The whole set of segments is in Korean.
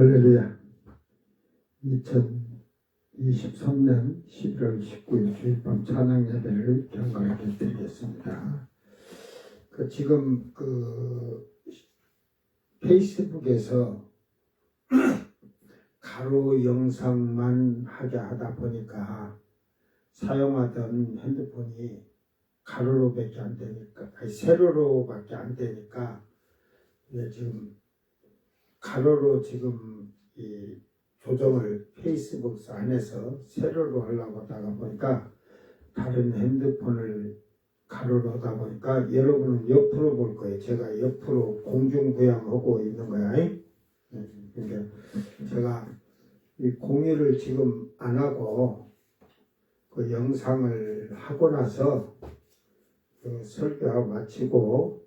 할렐루야. 2023년 11월 19일 주일밤 찬양 예배를 경건하게 드리겠습니다. 지금 페이스북에서 가로 영상만 하게 하다 보니까 사용하던 핸드폰이 가로로밖에 안 되니까, 세로로밖에 안 되니까 지금 가로로 지금 이 조정을 페이스북 안에서 세로로 하려고 하다가 보니까 다른 핸드폰을 가로로 하다 보니까 여러분은 옆으로 볼 거예요. 제가 옆으로 공중부양하고 있는 거야. 그러니까 제가 이 공유를 지금 안 하고 그 영상을 하고 나서 그 설교하고 마치고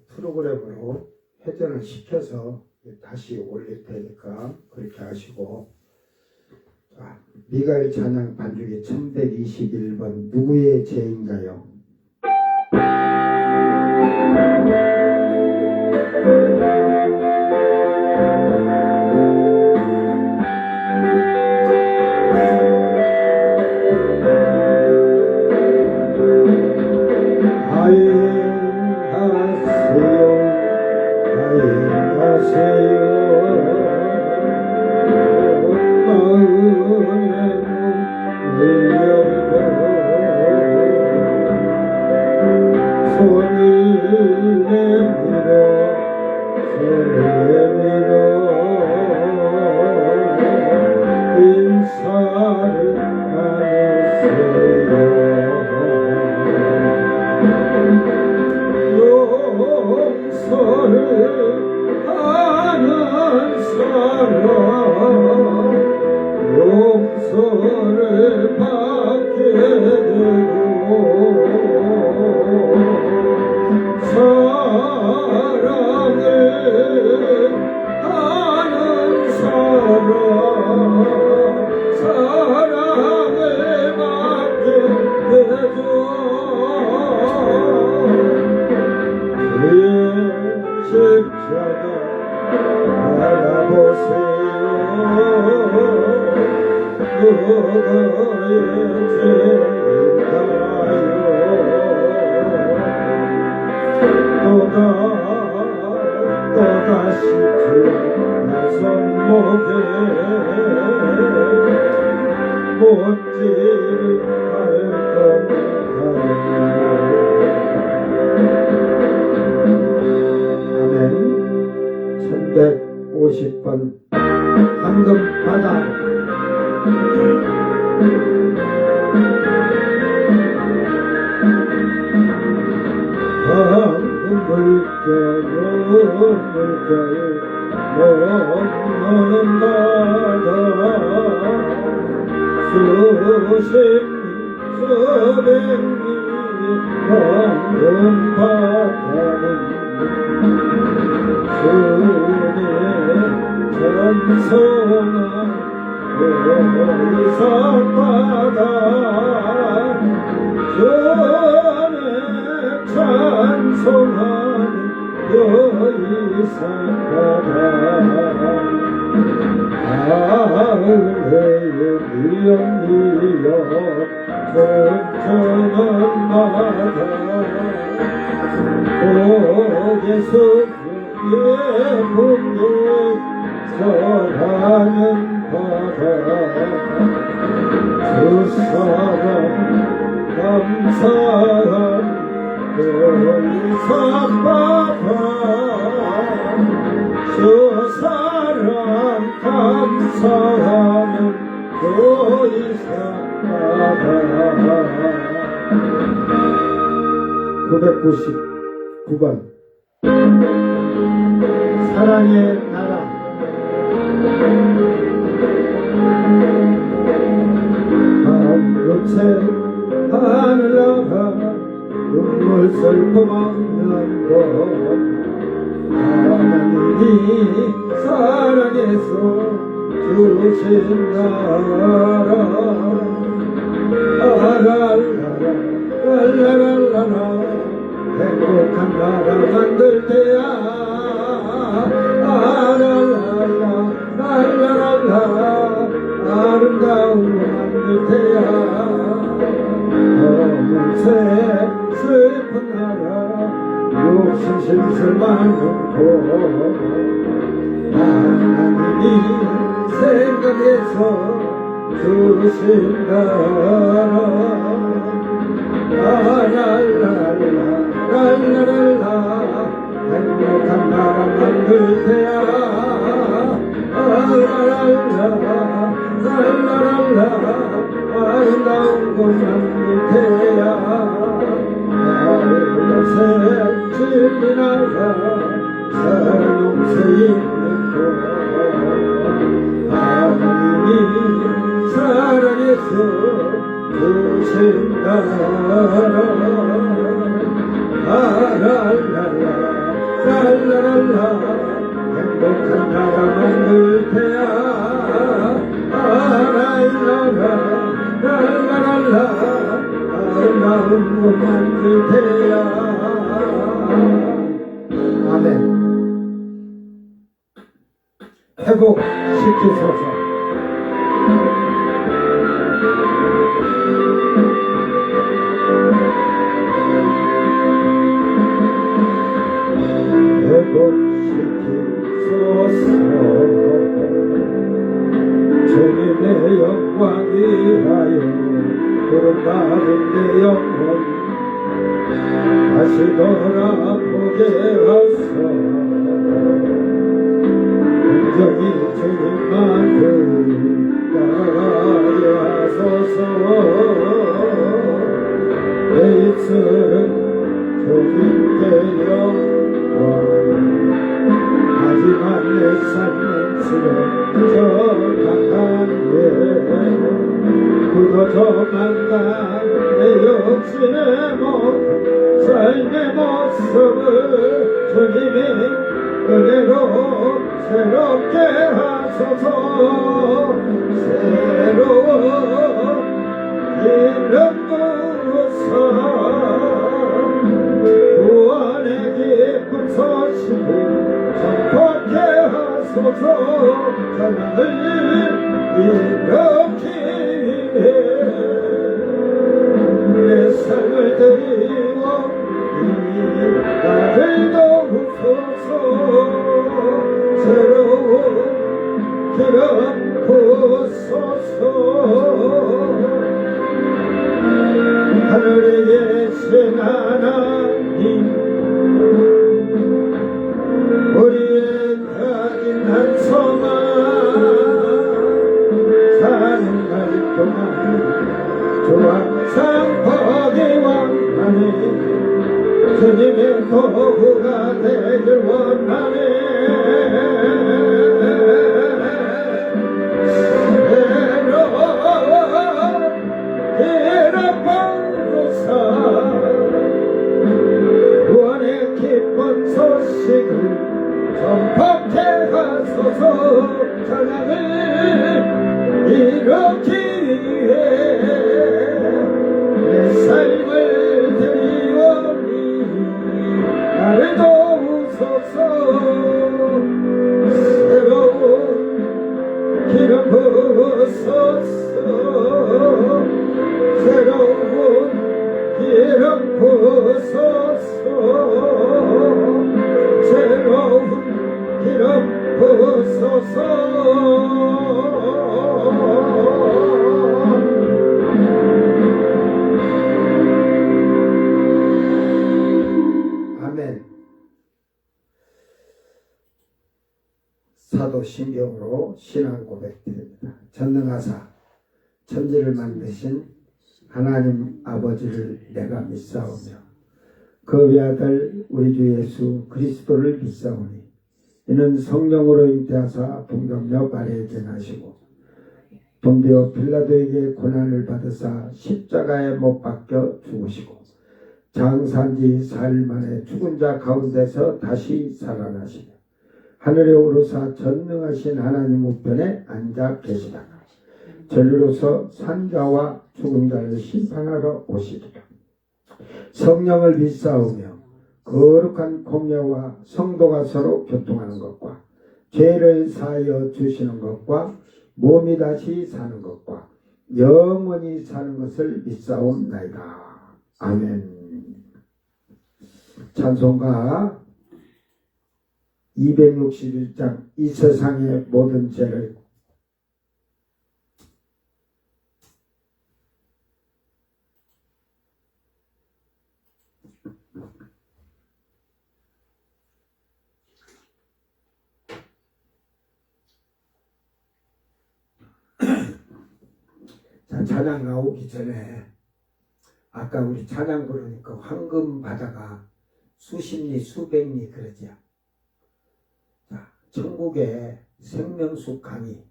프로그램으로 회전을 시켜서 다시 올릴 테니까 그렇게 하시고. 자, 미가엘 찬양 반주기 1121번 누구의 죄인가요? 용서를 받게 되고 사랑을 하는 사람 사랑을 받게 되죠. 그의 십자가 알아보세요. 누구의 죄인가요? 또다시 그 손목에 못질할 건가요? 아멘. 1150번 황금바다. 물결 넘는 바다 수백리 황금 바다는 주의 찬송한 의사바다 전에 찬송하는 여의사바다 가을에 밀려 천천한 바다 고개서 예쁘게 서하는 바다 그 사람 감사한 의사바다 저 사람 감사하는 의사바다 999번 사랑의 나라. 한곳에 하늘나라 눈물 슬퍼하는 것 하나님이 사랑해서 주신 나라 랄랄랄라 행복한 나라 만들 때야 랄랄랄라 신실 많고 하나님이 생각해서 주신다라 랄랄랄라 행복한 나라 만들 테야 랄랄랄라 아름다운 곳 만들 테야 하늘새 진리 나라 사랑 용서 있는 곳 하나님이 사랑해서 주신다라 랄랄라 행복한 나라 만들 테야 랄랄라 아름다운 곳 만들 테야 아멘. 회복시키소서. 회복시키소서 주님의 영광 위하여 부름받은 내 영혼 다시 돌아보게 하소 온전히 주님만을 따라가게 하소서 내 입술은 주님께 영광 하지만 내 삶은 수렁적한 예 굳어져만간 내 육신의 모든 삶의 모습을 주님이 은혜로 새롭게 하소서 새로운 이름 부으사 구원의 기쁜 소식 선포케 하소서 사랑을 일으키네 내 삶을 드리워 나를 도우소서 새로운 기름 부으소서 하늘에 계신 하나님 우리의 가진 한 소망 사는 날 동안 조항상 포기와 하네 주님의 도구가 되길 원하네 구원의 기쁜 소식을 선포케 하소서 찬양을 일으키기에 내 삶을 드리오니 나를 도우소서 새로운 기름 부으소서 새로운 기름 부으소서 새로운 기름 부으소서 아멘. 사도신경으로 신앙 고백드립니다. 전능하사 천지를 만드신 하나님 아버지를 내가 믿사오며 그 외아들 우리 주 예수 그리스도를 믿사오니 이는 성령으로 잉태하사 동정녀 아래에 전하시고 동대어 빌라도에게 고난을 받으사 십자가에 못 박혀 죽으시고 장사한지 4일 만에 죽은 자 가운데서 다시 살아나시며 하늘에 오르사 전능하신 하나님 우편에 앉아 계시다가 저리로서 산자와 죽은 자를 심판하러 오시리라. 성령을 믿사오며 거룩한 공예와 성도가 서로 교통하는 것과 죄를 사하여 주시는 것과 몸이 다시 사는 것과 영원히 사는 것을 믿사옵나이다. 아멘. 찬송가 261장 이 세상의 모든 죄를 자, 찬양 나오기 전에 아까 우리 찬양 부르니까 황금 바다가 수십리 수백리 그러지요. 자, 천국의 생명수 강이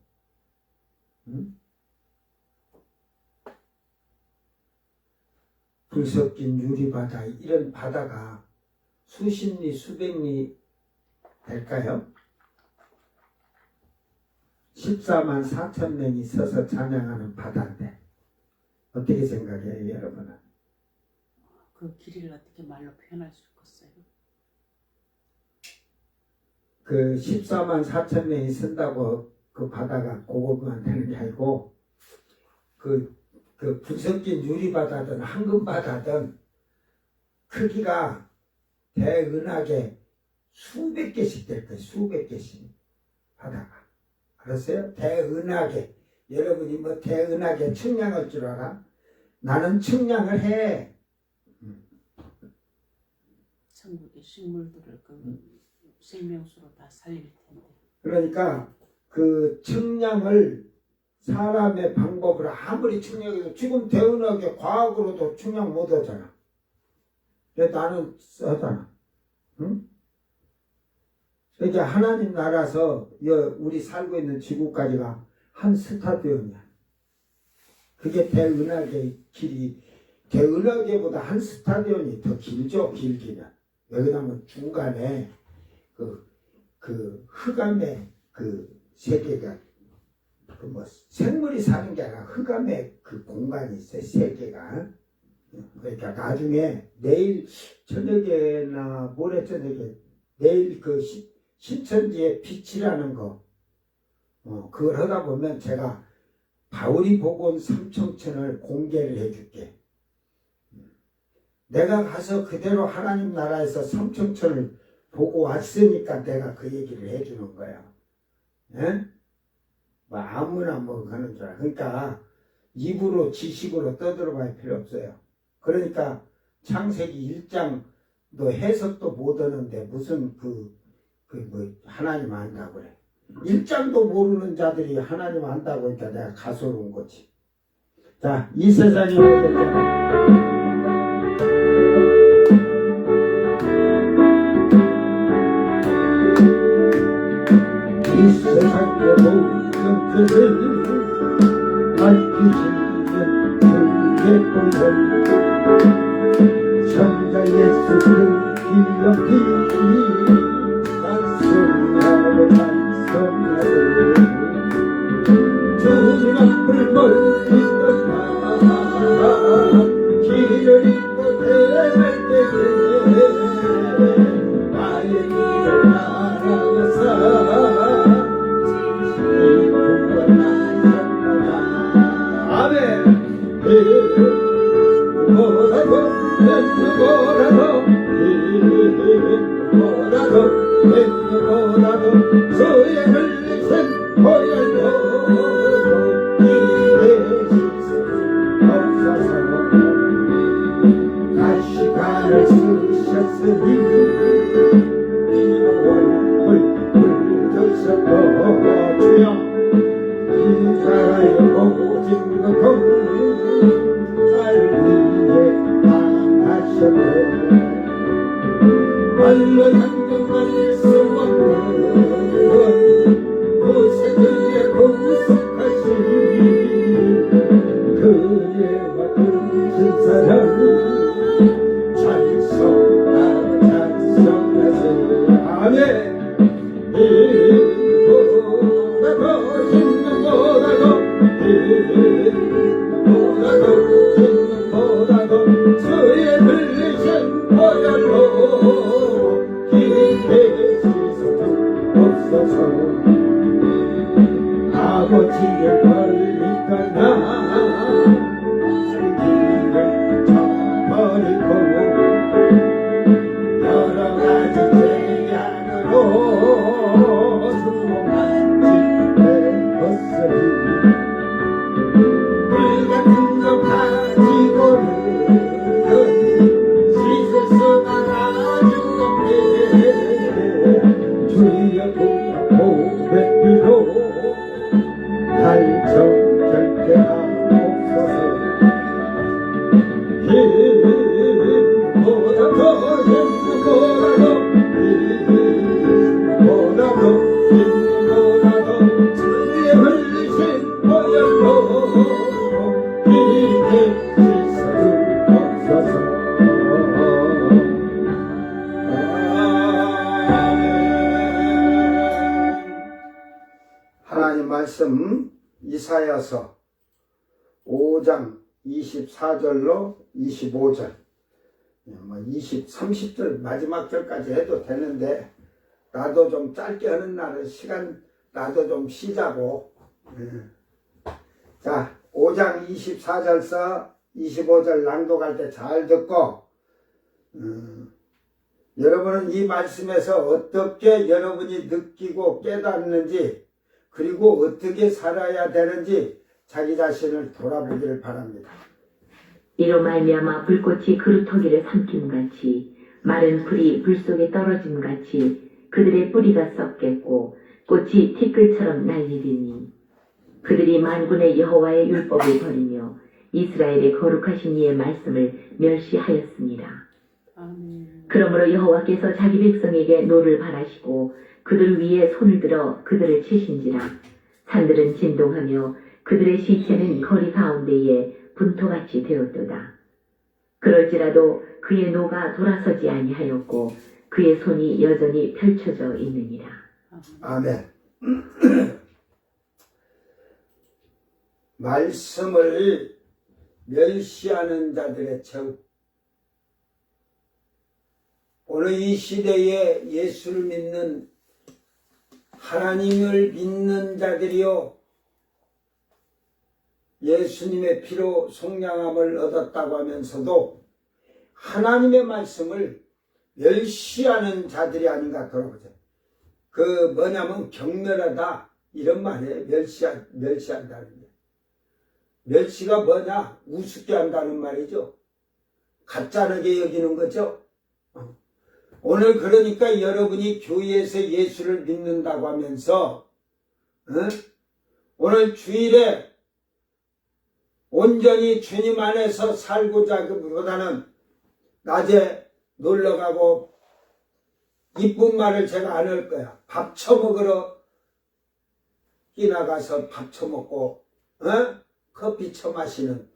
불 섞인 유리바다 이런 바다가 수십리 수백리 될까요? 14만 4천 명이 서서 찬양하는 바다인데 어떻게 생각해요 여러분은? 그 길이를 어떻게 말로 표현할 수 있겠어요? 그 14만 4천 명이 쓴다고 그 바다가 그것만 되는 게 아니고 그 불섞인 유리바다든 황금바다든 크기가 대은하게 수백 개씩 될 거예요. 수백 개씩 바다가. 알았어요? 대은하게. 여러분이 뭐 대은하게 측량할 줄 알아? 나는 측량을 해. 천국의 식물들을 그 생명수로 다 살릴 텐데. 그러니까 그 측량을 사람의 방법으로 아무리 측량해도 지금 대은하게 과학으로도 측량 못 하잖아. 근데 나는 하잖아. 응? 그러니까 하나님 나라서 우리 살고 있는 지구까지가 한 스타디움이야. 그게 대은하계 길이 대은하계보다 한 스타디움이 더 길죠. 길기는. 왜 그러냐면 중간에 그 흑암의 그 세계가 그 뭐 생물이 사는 게 아니라 흑암의 그 공간이 있어요. 세계가. 그러니까 나중에 내일 저녁에나 모레 저녁에 내일 그 신천지의 빛이라는 거 그걸 하다 보면 제가 바울이 보고 온 삼청천을 공개를 해줄게. 내가 가서 그대로 하나님 나라에서 삼청천을 보고 왔으니까 내가 그 얘기를 해주는 거야. 예? 뭐 아무나 뭐 하는 줄 알아. 그러니까 입으로 지식으로 떠들어봐야 필요 없어요. 그러니까 창세기 1장도 해석도 못 하는데 무슨 뭐 하나님 안다고 그래. 1장도 모르는 자들이 하나님 안다고 하니까 내가 가소로운 거지. 자, 이 세상에 모든 죄 이 세상의 모든 죄를 밝히시는 그의 본성 천자 예수 그 귀한 피 찬송하고 찬송하고 주님 앞을 멀리 떠나 길을 잃고 헤맬 때에 나의 길을 따라가사 이 구원하셨도다. 아멘. 뭐라도 뭐라도 주의 흘리신 보혈로 시간을 쓰셨으니 불드셨고 주여 이사의 모진 것은 나를 위해 당하셨고 말로 상정할 수 없는 무색의 고속하신 그대와 큰 사랑 찬송하고 찬송하세. 아멘. 보다도 힘든 보다도 힘든 보다도 주의 흘리신 보혈로 깊게 씻어주옵소서. 아버지의 권리가 나 길을 저버리고 말씀 이사야서 5장 24절로 25절, 30절 마지막 절까지 해도 되는데 나도 좀 짧게 하는 날은 시간 나도 좀 쉬자고. 자, 5장 24절서 25절 낭독할 때 잘 듣고 여러분은 이 말씀에서 어떻게 여러분이 느끼고 깨닫는지, 그리고 어떻게 살아야 되는지 자기 자신을 돌아보기를 바랍니다. 이로 말미암아 불꽃이 그루터기를 삼킴같이 마른 풀이 불 속에 떨어짐같이 그들의 뿌리가 썩겠고 꽃이 티끌처럼 날리리니 그들이 만군의 여호와의 율법을 버리며 이스라엘의 거룩하신 이의 말씀을 멸시하였습니다. 아멘. 그러므로 여호와께서 자기 백성에게 노를 바라시고 그들 위에 손을 들어 그들을 치신지라. 산들은 진동하며 그들의 시체는 거리 가운데에 분토같이 되었도다. 그럴지라도 그의 노가 돌아서지 아니하였고 그의 손이 여전히 펼쳐져 있느니라. 아멘. 말씀을 멸시하는 자들의 최후. 오늘 이 시대에 예수를 믿는, 하나님을 믿는 자들이요, 예수님의 피로 속량함을 얻었다고 하면서도 하나님의 말씀을 멸시하는 자들이 아닌가 돌아보세요. 그 뭐냐면 경멸하다 이런 말이에요. 멸시한다는 게. 멸시가 뭐냐? 우습게 한다는 말이죠. 가짜르게 여기는 거죠. 오늘 그러니까 여러분이 교회에서 예수를 믿는다고 하면서 오늘 주일에 온전히 주님 안에서 살고자 하기보다는 낮에 놀러가고 이쁜 말을 제가 안 할 거야. 밥 처먹으러 끼나가서 밥 처먹고 커피 처마시는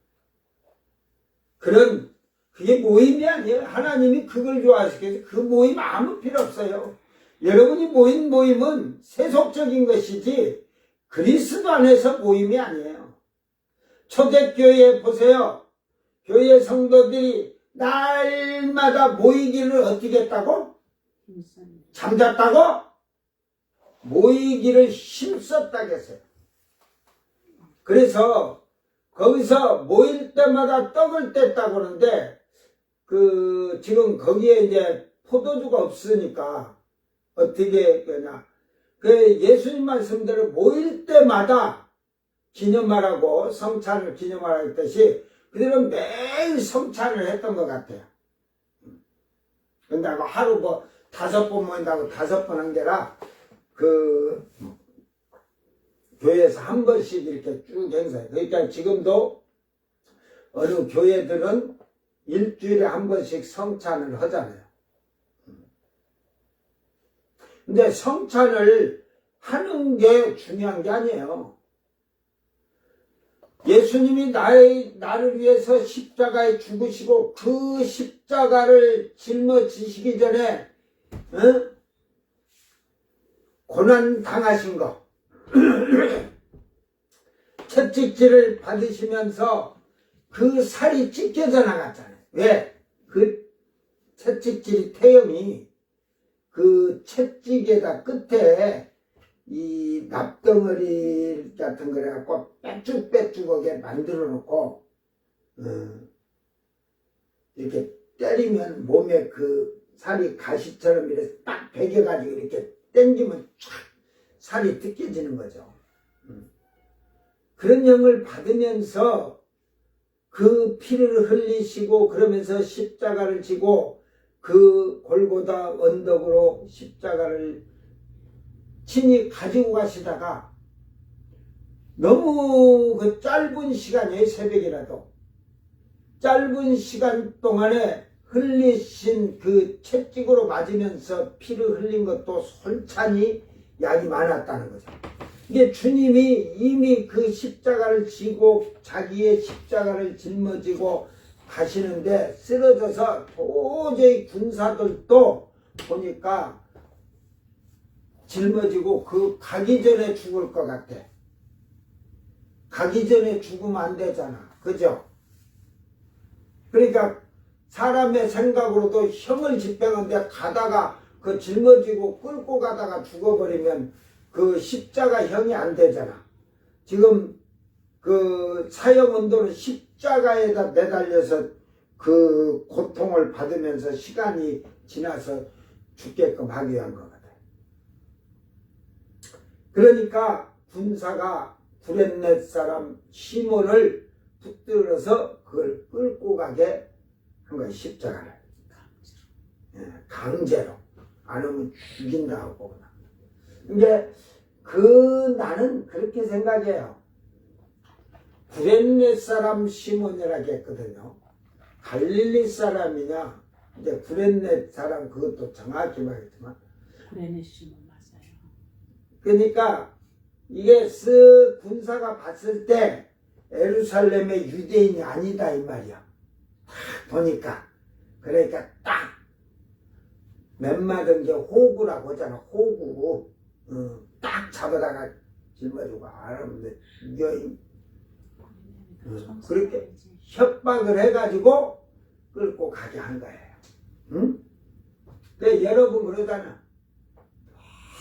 그런, 그게 모임이 아니에요. 하나님이 그걸 좋아하시겠어요. 그 모임 아무 필요 없어요. 여러분이 모인 모임은 세속적인 것이지 그리스도 안에서 모임이 아니에요. 초대교회에 보세요. 교회 성도들이 날마다 모이기를 어떻게 했다고? 잠잤다고? 모이기를 힘썼다고 했어요. 그래서 거기서 모일 때마다 떡을 뗐다고 하는데 지금 거기에 이제 포도주가 없으니까 어떻게 그냐. 예수님 말씀대로 모일 때마다 기념하라고, 성찬을 기념하라고 했듯이 그들은 매일 성찬을 했던 것 같아요. 근데 하루 5번 모인다고 5번 한 게라 교회에서 한 번씩 이렇게 쭉 행사해요. 그러니까 지금도 어느 교회들은 일주일에 한 번씩 성찬을 하잖아요. 근데 성찬을 하는 게 중요한 게 아니에요. 예수님이 나를 위해서 십자가에 죽으시고 그 십자가를 짊어지시기 전에 고난 당하신 거, 채찍질을 받으시면서 그 살이 찢겨져 나갔잖아요. 왜? 그 채찍질 태형이 그 채찍에다 끝에 이 납덩어리 같은 거 해갖고 빼쭉빼쭉하게 만들어 놓고 이렇게 때리면 몸에 그 살이 가시처럼 이렇게 딱 베겨가지고 이렇게 당기면 촥 살이 뜯겨지는 거죠. 그런 영을 받으면서 그 피를 흘리시고 그러면서 십자가를 지고 그 골고다 언덕으로 십자가를 친히 가지고 가시다가 너무 그 짧은 시간이에요. 새벽이라도 짧은 시간 동안에 흘리신 그 채찍으로 맞으면서 피를 흘린 것도 솔찬히 양이 많았다는 거죠. 이게 주님이 이미 그 십자가를 지고 자기의 십자가를 짊어지고 가시는데 쓰러져서 도저히 군사들도 보니까 짊어지고 그 가기 전에 죽을 것 같아. 가기 전에 죽으면 안 되잖아. 그죠? 그러니까 사람의 생각으로도 형을 집행하는데 가다가 그 짊어지고 끌고 가다가 죽어버리면 그 십자가형이 안 되잖아. 지금 그 사형언도는 십자가에다 매달려서 그 고통을 받으면서 시간이 지나서 죽게끔 하기 위한 거거든. 그러니까 군사가 구렛넷 사람 시몬을 붙들어서 그걸 끌고 가게 한 거야, 십자가를. 강제로. 안 하면 죽인다고 보구나. 이제 나는 그렇게 생각해요. 구렛넷 사람 시몬이라고 했거든요. 갈릴리 사람이냐, 이제 구렛넷 사람 그것도 정확히 말했지만. 구레네 시몬 맞아요. 그러니까 이게 군사가 봤을 때 예루살렘의 유대인이 아니다 이 말이야. 딱 보니까. 그러니까 딱 맨맞은 게 호구라고 하잖아. 호구. 딱 잡아다가 짊어지고 알았는데 이게 그렇게 협박을 해가지고 끌고 가게 한 거예요. 응? 그 여러분 그러잖아.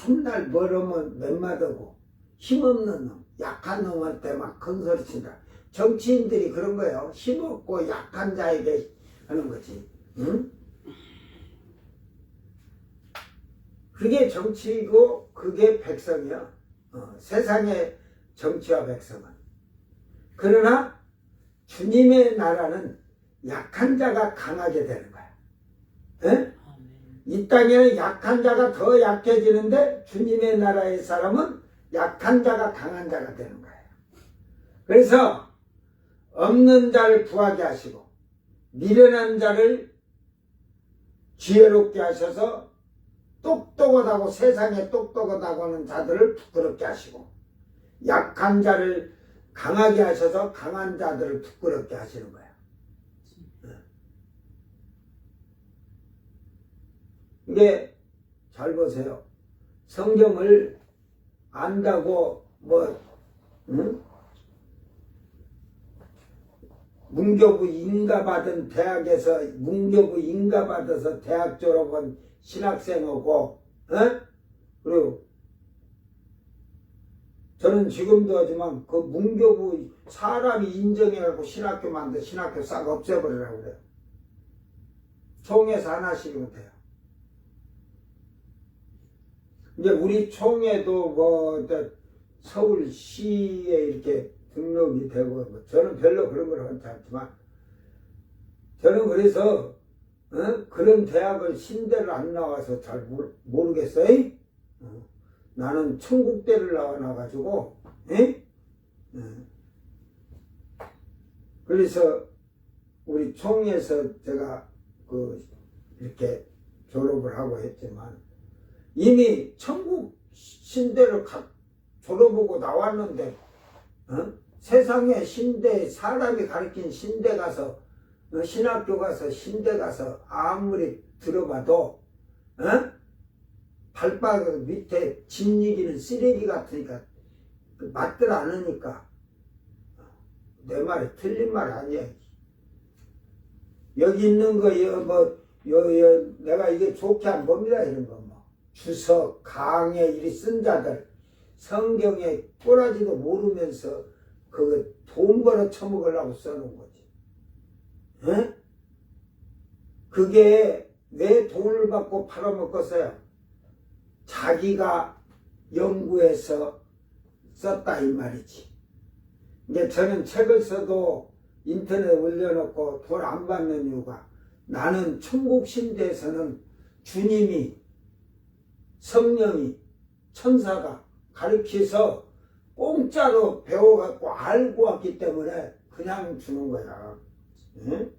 한날 멀으면 맨맞하고 힘없는 놈, 약한 놈한테 막 큰 소리 친다. 정치인들이 그런 거예요. 힘없고 약한 자에게 하는 거지. 응? 그게 정치이고 그게 백성이야. 세상의 정치와 백성은. 그러나 주님의 나라는 약한 자가 강하게 되는 거야. 에? 이 땅에는 약한 자가 더 약해지는데 주님의 나라의 사람은 약한 자가 강한 자가 되는 거예요. 그래서 없는 자를 구하게 하시고 미련한 자를 지혜롭게 하셔서 똑똑하다고 세상에 똑똑하다고 하는 자들을 부끄럽게 하시고 약한 자를 강하게 하셔서 강한 자들을 부끄럽게 하시는 거예요. 이게 잘 보세요. 성경을 안다고 문교부 인가 받은 대학에서 문교부 인가 받아서 대학 졸업한 신학생하고 그리고 저는 지금도 하지만 그 문교부 사람이 인정해갖고 신학교 만든 신학교 싹 없애버리라고 그래요. 총회에서 하나씩이면 돼요. 이제 우리 총회도 서울시에 이렇게 등록이 되고 저는 별로 그런 걸 하지 않지만 저는 그래서 그런 대학을 신대를 안 나와서 잘 모르겠어요. 나는 천국대를 나와가지고 그래서 우리 총회에서 제가 이렇게 졸업을 하고 했지만 이미 천국 신대를 졸업하고 나왔는데 세상에 신대 사람이 가르친 신대 가서 신학교 가서 신대 가서 아무리 들어봐도 발바닥 밑에 짓이기는 쓰레기 같으니까 맞들 않으니까 내 말이 틀린 말 아니야. 여기 있는 거 내가 이게 좋게 안 봅니다. 이런 거 주석 강에 이리 쓴 자들 성경에 꼬라지도 모르면서 돈 벌어 처먹으려고 써놓은 거지. 그게 왜 돈을 받고 팔아먹었어요? 자기가 연구해서 썼다 이 말이지. 이제 저는 책을 써도 인터넷에 올려놓고 돈 안 받는 이유가 나는 천국 신대에서는 주님이 성령이 천사가 가르쳐서 공짜로 배워갖고 알고 왔기 때문에 그냥 주는 거야. 응?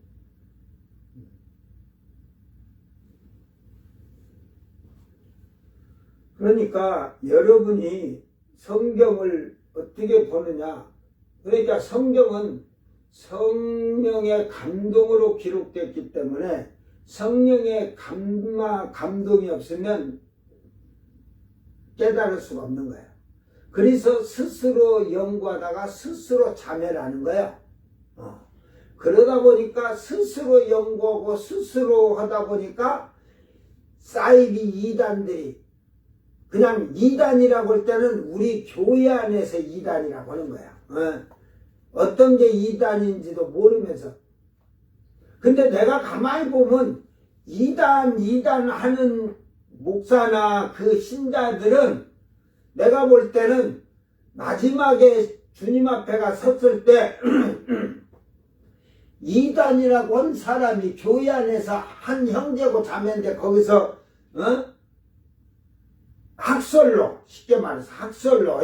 그러니까 여러분이 성경을 어떻게 보느냐. 그러니까 성경은 성령의 감동으로 기록됐기 때문에 성령의 감동이 없으면 깨달을 수가 없는 거예요. 그래서 스스로 연구하다가 스스로 자멸하는 거야. 그러다 보니까 스스로 연구하고 스스로 하다 보니까 사이비 이단들이 그냥 이단이라고 할 때는 우리 교회 안에서 이단이라고 하는 거야. 어떤 게 이단인지도 모르면서. 근데 내가 가만히 보면 이단 하는 목사나 그 신자들은 내가 볼 때는 마지막에 주님 앞에 가 섰을 때 이단이라고 한 사람이 교회 안에서 한 형제고 자매인데 거기서 학설로, 쉽게 말해서 학설로,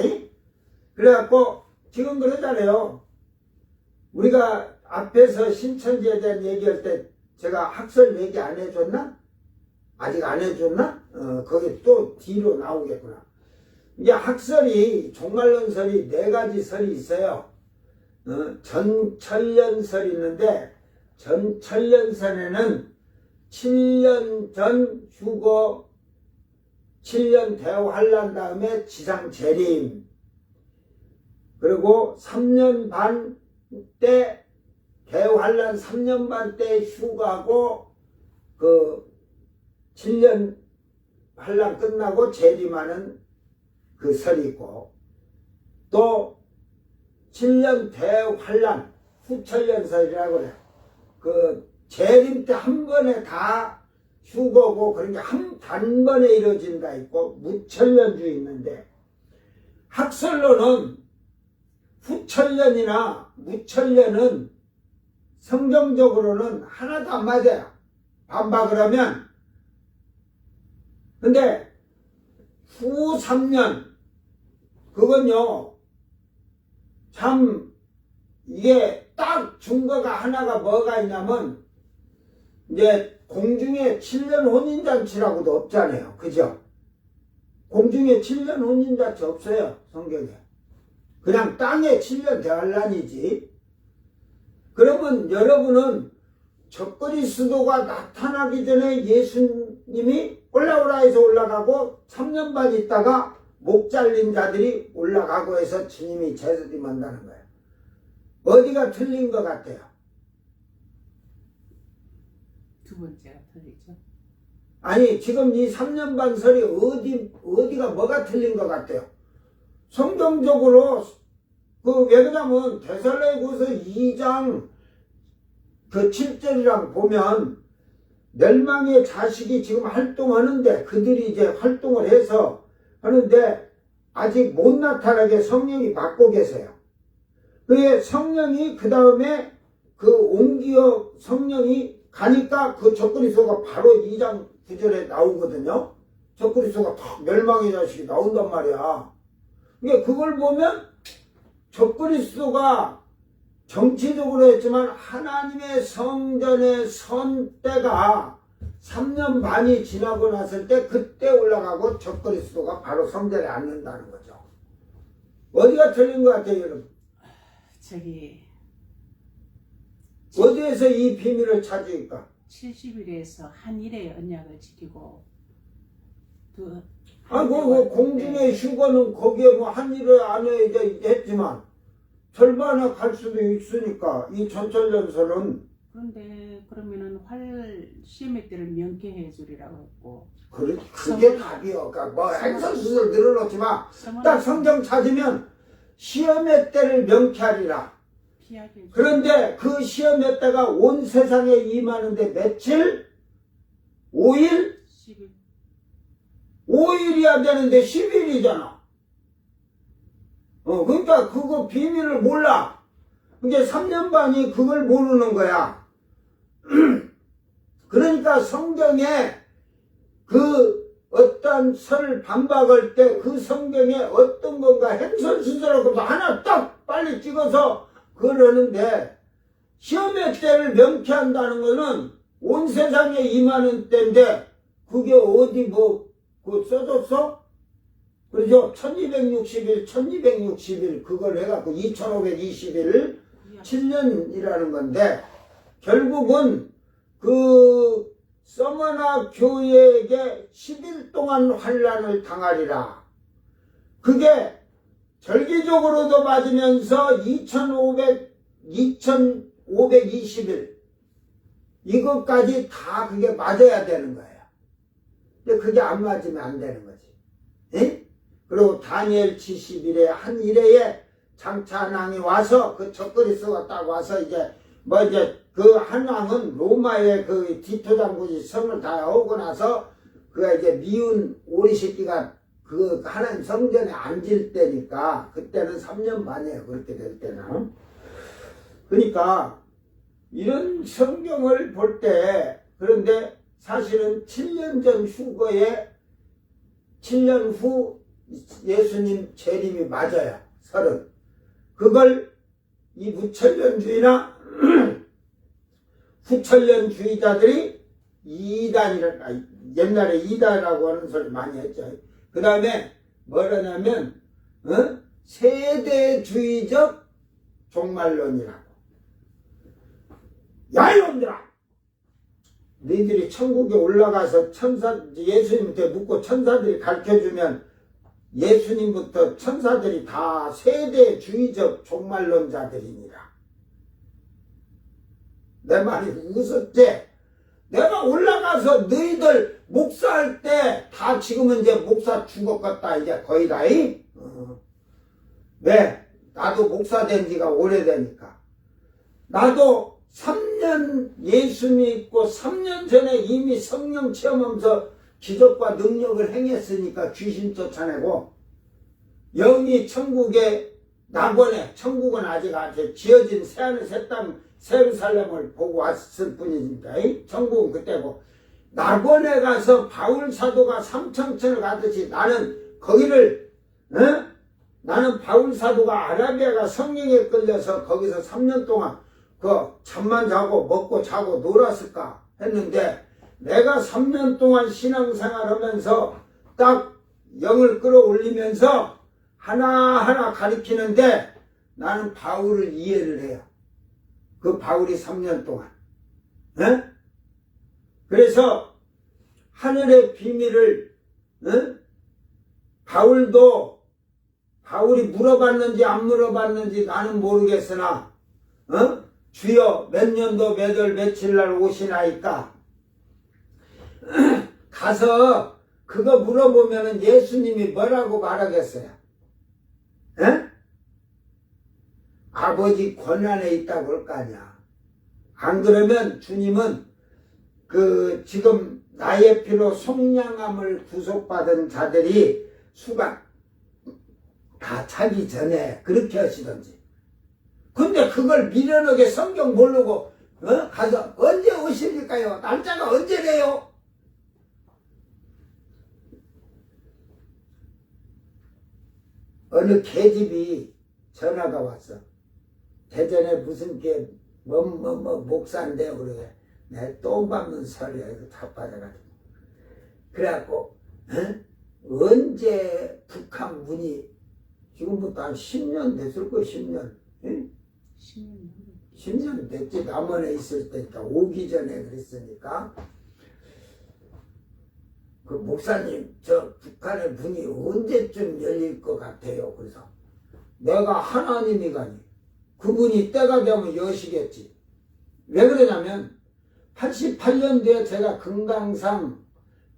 그래갖고 지금 그러잖아요. 우리가 앞에서 신천지에 대한 얘기할 때 제가 학설 얘기 안 해줬나? 아직 안 해줬나? 거기 또 뒤로 나오겠구나. 이게 학설이, 종말론설이 4가지 설이 있어요. 전천년설이 있는데, 전천년설에는 7년 전 휴거, 7년 대환란 다음에 지상 재림, 그리고 3년 반 때 대환란 3년 반 때 휴가하고 그 7년 환란 끝나고 재림하는 그 설이 있고, 또 7년 대환란 후천년설이라고 그래. 그 재림 때 한 번에 다 휴거고 그런 게 단번에 이루어진다 있고 무천년주 있는데, 학설로는 후천년이나 무천년은 성경적으로는 하나도 안 맞아요. 반박을 하면. 근데 후 3년 그건요 참 이게 딱 증거가 하나가 뭐가 있냐면, 이제 공중에 7년 혼인잔치라고도 없잖아요. 그죠? 공중에 7년 혼인잔치 없어요. 성경에. 그냥 땅에 7년 대환란이지. 그러면 여러분은 적그리스도가 나타나기 전에 예수님이 올라오라 해서 올라가고 3년 반 있다가 목 잘린 자들이 올라가고 해서 주님이 재림한다는 거예요. 어디가 틀린 것 같아요? 두 번째가 틀리죠. 아니 지금 이 3년 반 설이 어디가 뭐가 틀린 것 같아요? 성경적으로 왜 그러냐면 데살로니가서 2장 그 7절이랑 보면 멸망의 자식이 지금 활동하는데, 그들이 이제 활동을 해서 하는데 아직 못 나타나게 성령이 막고 계세요. 그게 성령이 그 다음에 그 옮겨 성령이 가니까 그 적그리스도가 바로 2장 9절에 나오거든요. 적그리스도가 탁 멸망의 자식이 나온단 말이야. 그러니까 그걸 보면 적그리스도가 정치적으로 했지만 하나님의 성전의 선때가 3년 반이 지나고 났을 때 그때 올라가고 적그리스도가 바로 성전에 앉는다는 거죠. 어디가 틀린 것 같아요, 여러분? 어디에서 이 비밀을 찾으니까? 70일에서 한 일의 언약을 지키고 공중의 휴거는 거기에 뭐 한 일을 안 해야 했지만 절반에 갈 수도 있으니까 이 전천년설은. 그런데 그러면은 시험의 때를 명쾌해 주리라고 했고, 그게 답이요. 그러니까 뭐 행설수설 늘어놓지만 딱 성경 찾으면 시험의 때를 명쾌하리라. 그런데 그 시험의 때가 온 세상에 임하는데 며칠? 5일? 10일. 5일이야 되는데 10일이잖아. 그러니까 그거 비밀을 몰라. 이게 3년 반이 그걸 모르는 거야. 그러니까 성경에 그 어떤 설을 반박할 때 그 성경에 어떤 건가 행설수설하고 하나 딱 빨리 찍어서 그걸 하는데, 시험의 때를 명쾌한다는 거는 온 세상에 임하는 때인데 그게 어디 그거 써줬어? 그러죠? 1260일, 1260일 그걸 해갖고 2520일 7년이라는 건데, 결국은 그 서머나 교회에게 10일 동안 환란을 당하리라. 그게 절기적으로도 맞으면서 2520일 이것까지 다 그게 맞아야 되는 거예요. 근데 그게 안 맞으면 안 되는 거지. 예? 그리고 다니엘 70일에 한 일회에 장차 한 왕이 와서 그 적그리스도가 딱 와서 이제 그 한 왕은 로마의 그 디토 장군이 성을 다 오고 나서 그가 이제 미운 오리 새끼가 그 하나님 성전에 앉을 때니까 그때는 3년 반이에요. 그렇게 될 때는. 그러니까 이런 성경을 볼 때 그런데 사실은 7년 전 휴거에 7년 후 예수님 재림이 맞아요. 30. 그걸 이 무천년주의나 후천년주의자들이 이단이라 옛날에 이단이라고 하는 소리 많이 했죠. 그 다음에 뭐라냐면 세대주의적 종말론이라고. 야 이놈들아, 너희들이 천국에 올라가서 예수님한테 묻고 천사들이 가르쳐주면 예수님부터 천사들이 다 세대주의적 종말론자들이니라. 내 말이 웃었지? 내가 올라가서 너희들 목사할 때 다 지금은 이제 목사 죽었겠다 이제 거의 다. 왜? 나도 목사 된 지가 오래되니까. 나도 3년 예수 믿고 3년 전에 이미 성령 체험하면서 기적과 능력을 행했으니까 귀신 쫓아내고 영이 천국의 낙원에, 천국은 아직 지어진 새하늘 새땅 예루살렘을 보고 왔을 뿐이니까 천국은 그때고, 낙원에 가서 바울 사도가 삼청천을 가듯이 나는 거기를 나는 바울 사도가 아라비아가 성령에 끌려서 거기서 3년 동안 그 잠만 자고 먹고 자고 놀았을까 했는데, 내가 3년 동안 신앙생활 하면서 딱 영을 끌어올리면서 하나하나 가리키는데 나는 바울을 이해를 해요. 그 바울이 3년 동안. 그래서 하늘의 비밀을 바울이 물어봤는지 안 물어봤는지 나는 모르겠으나 주여 몇 년도 몇 월 며칠 날 오시나이까 가서 그거 물어보면은 예수님이 뭐라고 말하겠어요? 아버지 권한에 있다고 그럴 거 아니야. 안 그러면 주님은 그 지금 나의 피로 속량함을 구속받은 자들이 수박 다 차기 전에 그렇게 하시던지. 근데 그걸 미련하게 성경 모르고 가서 언제 오십니까요? 날짜가 언제래요? 어느 계집이 전화가 왔어. 대전에 무슨 목사인데 그러게. 내 똥 밟는 소리야. 이거 다 받아가지고. 그래갖고 언제 북한 문이 지금부터 한 10년 됐을 거야. 10년. 10년 됐지. 남원에 있을 때니까 오기 전에 그랬으니까. 그 목사님 저 북한의 문이 언제쯤 열릴 것 같아요. 그래서 내가 하나님이가니 그분이 때가 되면 여시겠지. 왜 그러냐면 88년도에 제가 금강산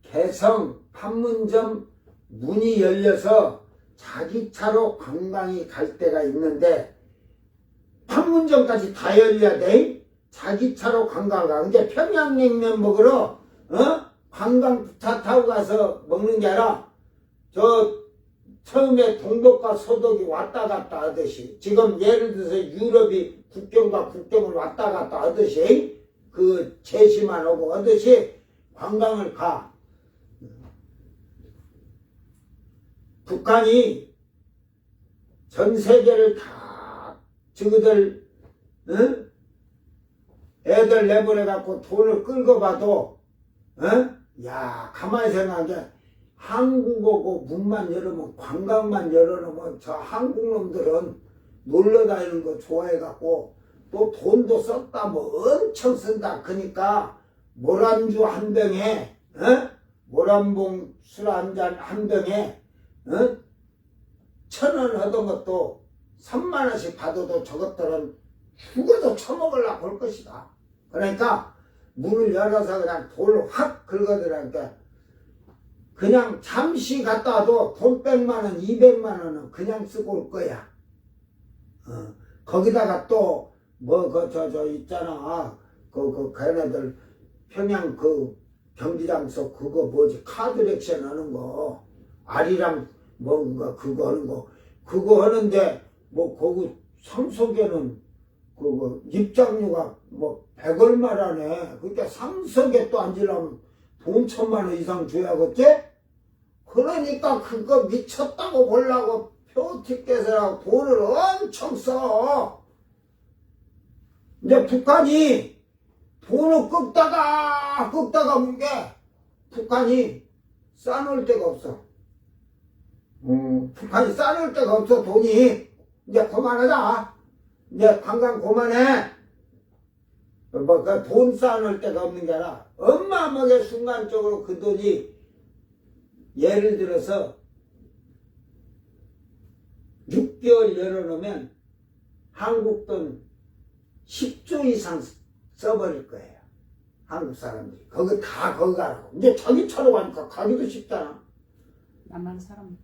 개성 판문점 문이 열려서 자기 차로 관광이 갈 때가 있는데 판문점까지 다 열려야 돼. 자기 차로 관광 가. 근데 평양냉면 먹으러 관광차 타고 가서 먹는 게 아니라 저 처음에 동독과 서독이 왔다 갔다 하듯이, 지금 예를 들어서 유럽이 국경과 국경을 왔다 갔다 하듯이 그 제시만 오고 하듯이 관광을 가. 북한이 전 세계를 다 저거들 애들 내보내갖고 돈을 끌고 봐도 야 가만히 생각해. 한국어고 문만 열으면 관광만 열어놓으면 저 한국 놈들은 놀러 다니는 거 좋아해갖고 또 돈도 썼다 뭐 엄청 쓴다. 그러니까 모란주 한 병에 모란봉 술 한 잔 한 병에 1,000원 얻은 것도 3만 원씩 받아도 저것들은 죽어도 처먹으려고 할 것이다. 그러니까 문을 열어서 그냥 돌을 확 긁어들으니까 그냥 잠시 갔다 와도 돈 100만 원, 200만 원은 그냥 쓰고 올 거야. 거기다가 또 뭐 저 있잖아. 걔네들 평양 경기장서 그거 뭐지 카드 액션 하는 거 아리랑 뭔가 그거 하는 거 그거 하는데 뭐 거기 상석에는 그거 입장료가 뭐 100얼마라네. 그러니까 상석에 또 앉으려면 돈 1,000만 원 이상 줘야겠지? 그러니까 그거 미쳤다고 보려고 표티켓이라고 돈을 엄청 써. 이제 북한이 돈을 끄다가 문 게 북한이 싸놓을 데가 없어. 북한이 싸놓을 데가 없어 돈이. 이제 그만하자. 이제 관광 그만해. 뭐 그 돈 쌓아놓을 데가 없는 게 아니라 어마어마하게 순간적으로 그 돈이 예를 들어서 6개월 열어놓으면 한국 돈 10조 이상 써버릴 거예요. 한국 사람들이. 거기 다 거기 가라고. 이제 자기처럼 가니까 가기도 쉽잖아. 남한 사람.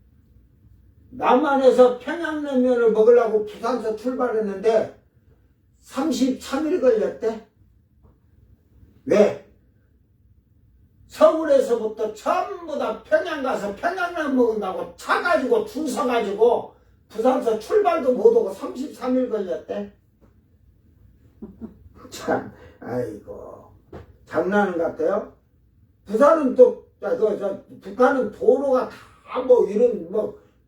남한에서 평양냉면을 먹으려고 부산서 출발했는데 33일 걸렸대. 왜? 서울에서부터 전부 다 평양 가서 평양냉면 먹는다고 차 가지고 줄 서 가지고 부산서 출발도 못하고 33일 걸렸대. 참, 아이고, 장난 같아요. 부산은 또, 북한은 도로가 다 뭐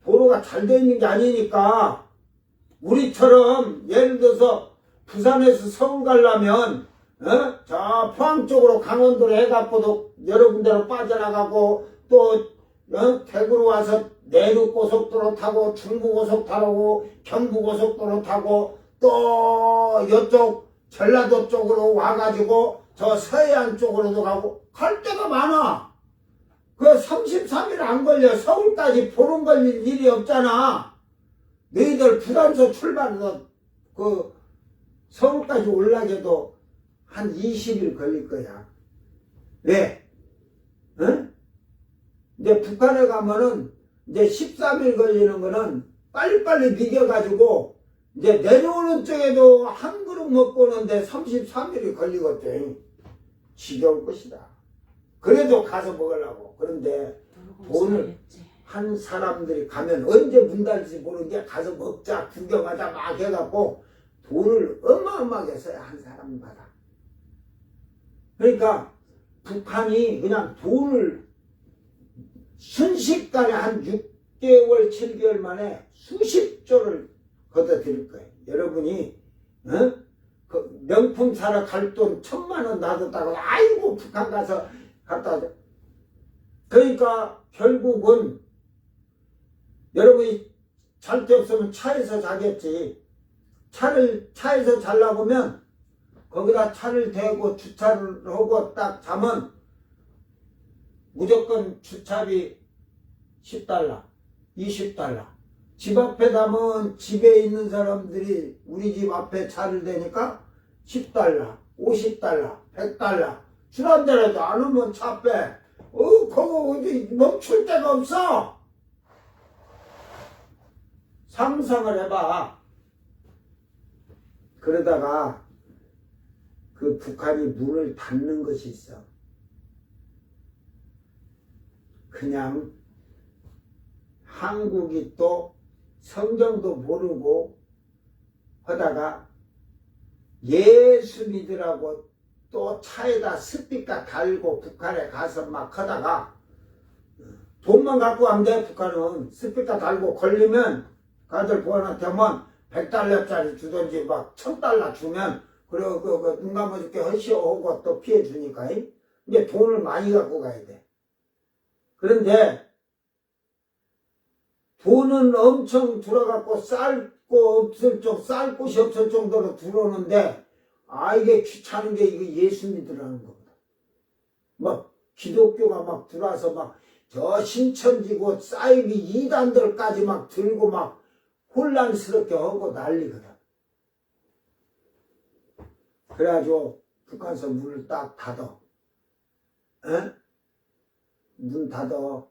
도로가 잘 돼 있는 게 아니니까, 우리처럼, 예를 들어서, 부산에서 서울 가려면, 저 포항 쪽으로 강원도로 해갖고도 여러 군데로 빠져나가고, 또, 대구로 와서 내륙고속도로 타고, 중부고속도로 타고, 경부고속도로 타고, 또, 이쪽, 전라도 쪽으로 와가지고 저 서해안 쪽으로도 가고 갈 데가 많아. 그 33일 안 걸려. 서울까지 보름 걸릴 일이 없잖아. 너희들 부산서 출발해서 그 서울까지 올라가도 한 20일 걸릴 거야. 왜? 응? 이제 북한에 가면은 이제 13일 걸리는 거는 빨리빨리 비겨가지고 이제 내려오는 쪽에도 한 그릇 먹고 오는데 33일이 걸리거든. 지겨울 것이다. 그래도 가서 먹으려고. 그런데 돈을 한 사람들이 가면 언제 문 닫을지 모르는데 가서 먹자 구경하자 막 해갖고 돈을 어마어마하게 써야 한 사람마다. 그러니까 북한이 그냥 돈을 순식간에 한 6개월 7개월 만에 수십조를 걷어들일 거예요. 여러분이 그 명품 사러 갈 돈 1,000만 원 놔뒀다고 아이고 북한 가서 갖다 줘. 그러니까 결국은 여러분이 잘 데 없으면 차에서 자겠지. 차에서 자려고 하면 거기다 차를 대고 주차를 하고 딱 자면 무조건 주차비 10달러, 20달러. 집 앞에 가면 집에 있는 사람들이 우리 집 앞에 차를 대니까 10달러, 50달러, 100달러. 주란대라도 안 오면 차 빼. 그거 어디 멈출 데가 없어. 상상을 해봐. 그러다가 그 북한이 문을 닫는 것이 있어. 그냥 한국이 또 성경도 모르고 하다가 예수 믿으라고 또 차에다 스피커 달고 북한에 가서 막 하다가 돈만 갖고 가면 돼. 북한은 스피커 달고 걸리면 가들 보안한테 하면 100달러짜리 주든지 막 1000달러 주면 그리고 눈 감아줄게 허시오 하고 또 피해 주니까 이제 돈을 많이 갖고 가야 돼. 그런데 돈은 엄청 들어갖고 쌀 곳이 없을 정도로 들어오는데 이게 귀찮은 게 이거 예수 믿으라는 겁니다. 막 기독교가 막 들어와서 막 저 신천지고 사이비 이단들까지 막 들고 막 혼란스럽게 하고 난리거든. 그래가지고 북한서 문을 딱 닫아. 에? 문 닫아.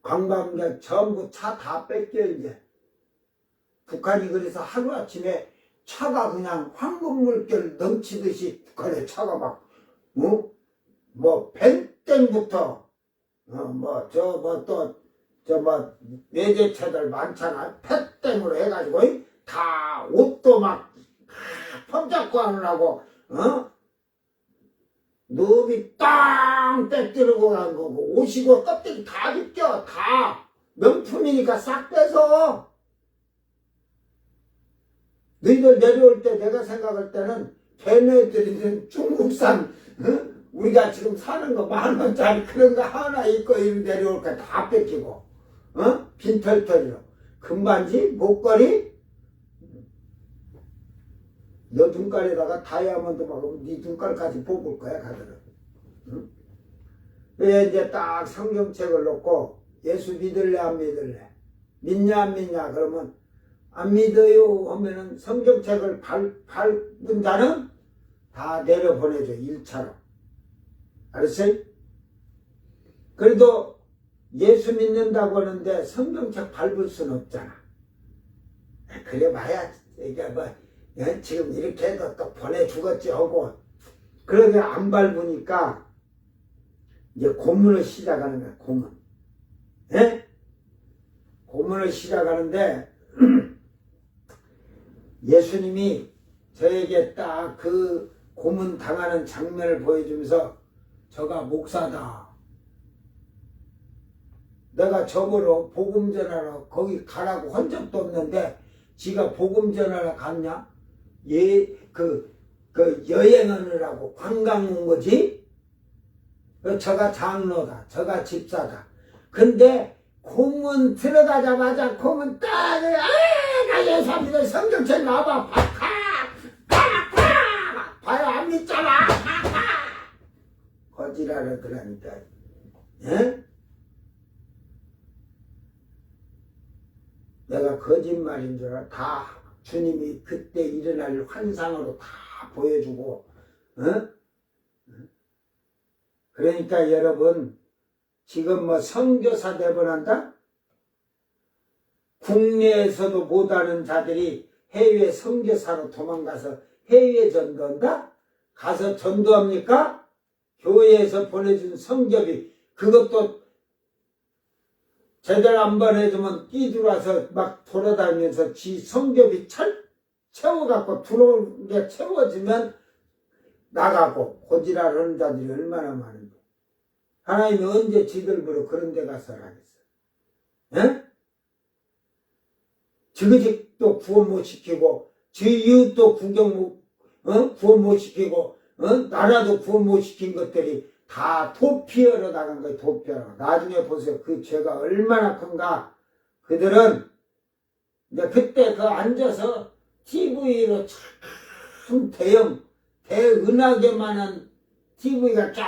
관광객 전부 차 다 뺏겨 이제. 북한이 그래서 하루아침에 차가 그냥 황금물결 넘치듯이 북한의 차가 막 뭐 벤땡부터 외제차들 많잖아. 펫땡으로 해가지고 다 옷도 막 펌잡고 하느라고 놈이 땅 뺏기려고 간 거고 옷이고 껍데기 다 벗겨. 다 명품이니까 싹 빼서. 너희들 내려올 때 내가 생각할 때는 걔네들은 중국산 우리가 지금 사는 거 10,000원짜리 그런 거 하나 입고 이리 내려올 거 다 뺏기고 빈털털이로 금반지 목걸이 너 눈깔에다가 다이아몬드 막으면 네 눈깔까지 뽑을 거야 가들은. 왜 이제 딱 성경책을 놓고 예수 믿을래 안 믿을래 믿냐 안 믿냐 그러면 안 믿어요 하면은 성경책을 밟은 자는 다 내려보내줘 1차로. 알았어요? 그래도 예수 믿는다고 하는데 성경책 밟을 수는 없잖아. 그래 봐야 이게 뭐 지금 이렇게 해도 또 보내주겠지 하고 그러게 안 밟으니까 이제 고문을 시작하는 거야. 고문. 예? 고문을 시작하는데 예수님이 저에게 딱 그 고문 당하는 장면을 보여주면서 저가 목사다. 내가 저보러 복음 전하러 거기 가라고 한 적도 없는데 지가 복음 전하러 갔냐? 그 여행하느라고 관광 온 거지? 저가 장로다. 저가 집사다. 근데 고문 들어가자마자 고문 딱 나 예수 믿어 성경책 나와봐. 봐요 안 믿잖아. 거짓하려 그러니까. 예? 내가 거짓말인 줄 알아. 다 주님이 그때 일어날 환상으로 다 보여주고. 그러니까 여러분 지금 뭐 선교사 대본한다? 국내에서도 못하는 자들이 해외 선교사로 도망가서 해외 전도한다? 가서 전도합니까? 교회에서 보내준 성경이 그것도 제대로 안 보내주면 끼들어와서 막 돌아다니면서 지 성경이 채워갖고 들어온 게 채워지면 나가고 고지랄 하는 자들이 얼마나 많은데 하나님이 언제 지들부로 그런 데 가서 하겠어? 예? 지그직도 구원 못 시키고 지 이웃도 구원 못 시키고 나라도 구원 못 시킨 것들이 다 도피하러 나간 거예요. 도피하러. 나중에 보세요. 그 죄가 얼마나 큰가. 그들은 이제 그때 그 앉아서 TV로 참 대은하게만한 TV가 쫙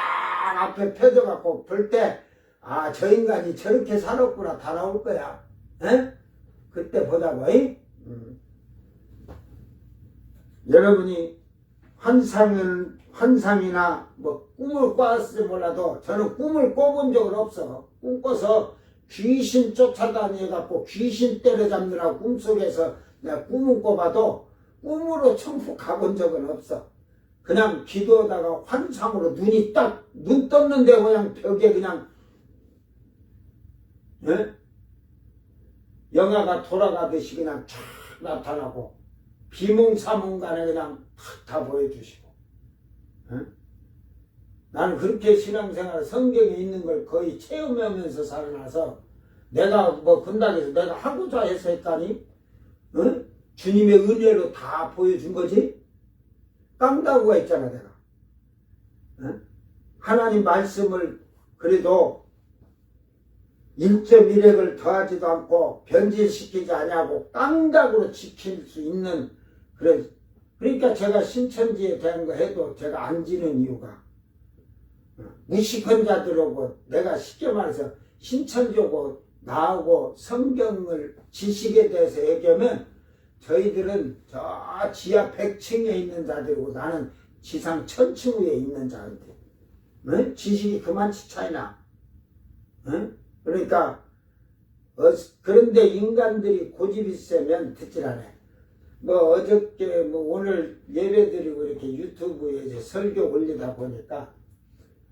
앞에 펴져갖고 볼 때 아, 저 인간이 저렇게 살았구나 다 나올 거야. 에? 그때 보자고. 여러분이 환상이나 뭐 꿈을 꿔왔을지 몰라도 저는 꿈을 꿔본 적은 없어. 꿈 꿔서 귀신 쫓아다녀갖고 귀신 때려잡느라고 꿈속에서 내가 꿈을 꿔봐도 꿈으로 천국 가본 적은 없어. 그냥 기도하다가 환상으로 눈이 딱 눈 떴는데 그냥 벽에 그냥 영화가 돌아가듯이 그냥 쫙 나타나고 비몽사몽간에 그냥 다 보여주시고. 나는 그렇게 신앙생활 성경에 있는 걸 거의 체험하면서 살아나서 내가 뭐 근당에서 내가 하고자 해서 했다니 주님의 은혜로 다 보여준 거지. 깡다구가 있잖아 내가. 하나님 말씀을 그래도 1.1핵을 더하지도 않고 변질시키지 아니하고 깡다구로 지킬 수 있는 그러니까 제가 신천지에 대한 거 해도 제가 안 지는 이유가 무식한 자들하고 내가 쉽게 말해서 신천지고 나하고 성경을 지식에 대해서 얘기하면 저희들은 저 지하 100층에 있는 자들이고 나는 지상 1000층 위에 있는 자들. 응? 지식이 그만치 차이나. 응? 그러니까 그런데 인간들이 고집이 세면 듣질 않아요. 뭐 어저께 뭐 오늘 예배드리고 이렇게 유튜브에 이제 설교 올리다 보니까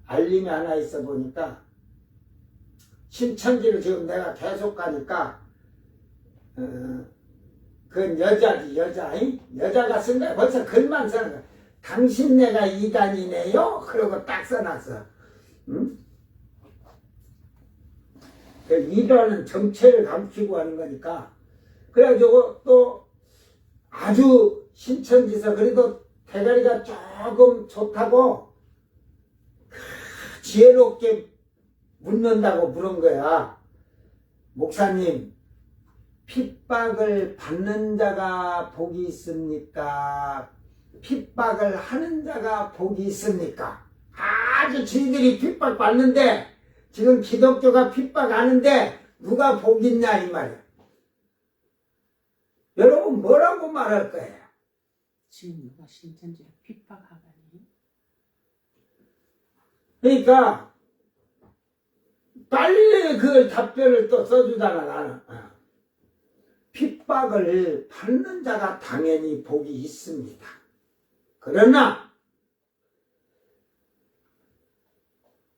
알림이 하나 있어 보니까 신천지를 지금 내가 계속 가니까 그건 여자지 여자가 쓴 거야. 벌써 글만 써는 거야. 당신네가 이단이네요? 그러고 딱 써놨어. 응? 그 이단은 정체를 감추고 하는 거니까. 그래가지고 또 아주 신천지서 그래도 대가리가 조금 좋다고 지혜롭게 묻는다고 부른 거야. 목사님, 핍박을 받는 자가 복이 있습니까? 핍박을 하는 자가 복이 있습니까? 아주 저희들이 핍박받는데 지금 기독교가 핍박하는데 누가 복이 있냐 이 말이야. 여러분 뭐라고 말할 거예요? 지금 누가 신천지를 핍박하다니? 그러니까 빨리 그 답변을 또 써주잖아 나는. 핍박을 받는 자가 당연히 복이 있습니다. 그러나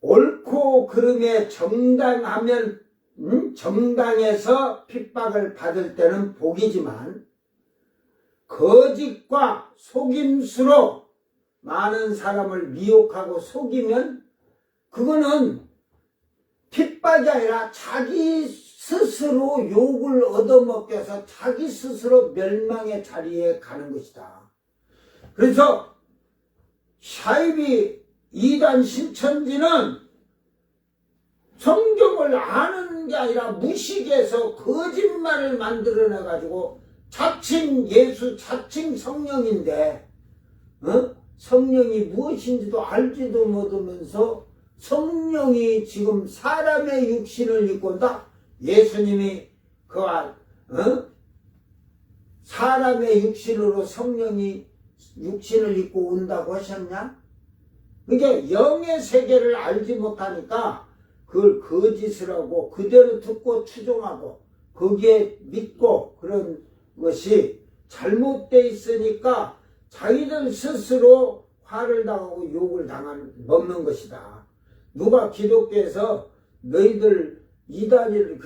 옳고 그름에 정당하면 정당해서 핍박을 받을 때는 복이지만 거짓과 속임수로 많은 사람을 미혹하고 속이면 그거는 핍박이 아니라 자기 스스로 욕을 얻어먹여서 자기 스스로 멸망의 자리에 가는 것이다. 그래서 샤이비 이단 신천지는 성경을 아는 게 아니라 무식해서 거짓말을 만들어내가지고 자칭 예수, 자칭 성령인데 성령이 무엇인지도 알지도 못하면서 성령이 지금 사람의 육신을 입고 온다? 예수님이 사람의 육신으로 성령이 육신을 입고 온다고 하셨냐? 그게 영의 세계를 알지 못하니까 그걸 거짓을 하고 그대로 듣고 추종하고 거기에 믿고 그런 것이 잘못되어 있으니까 자기들 스스로 화를 당하고 욕을 먹는 것이다. 누가 기독교에서 너희들 이단을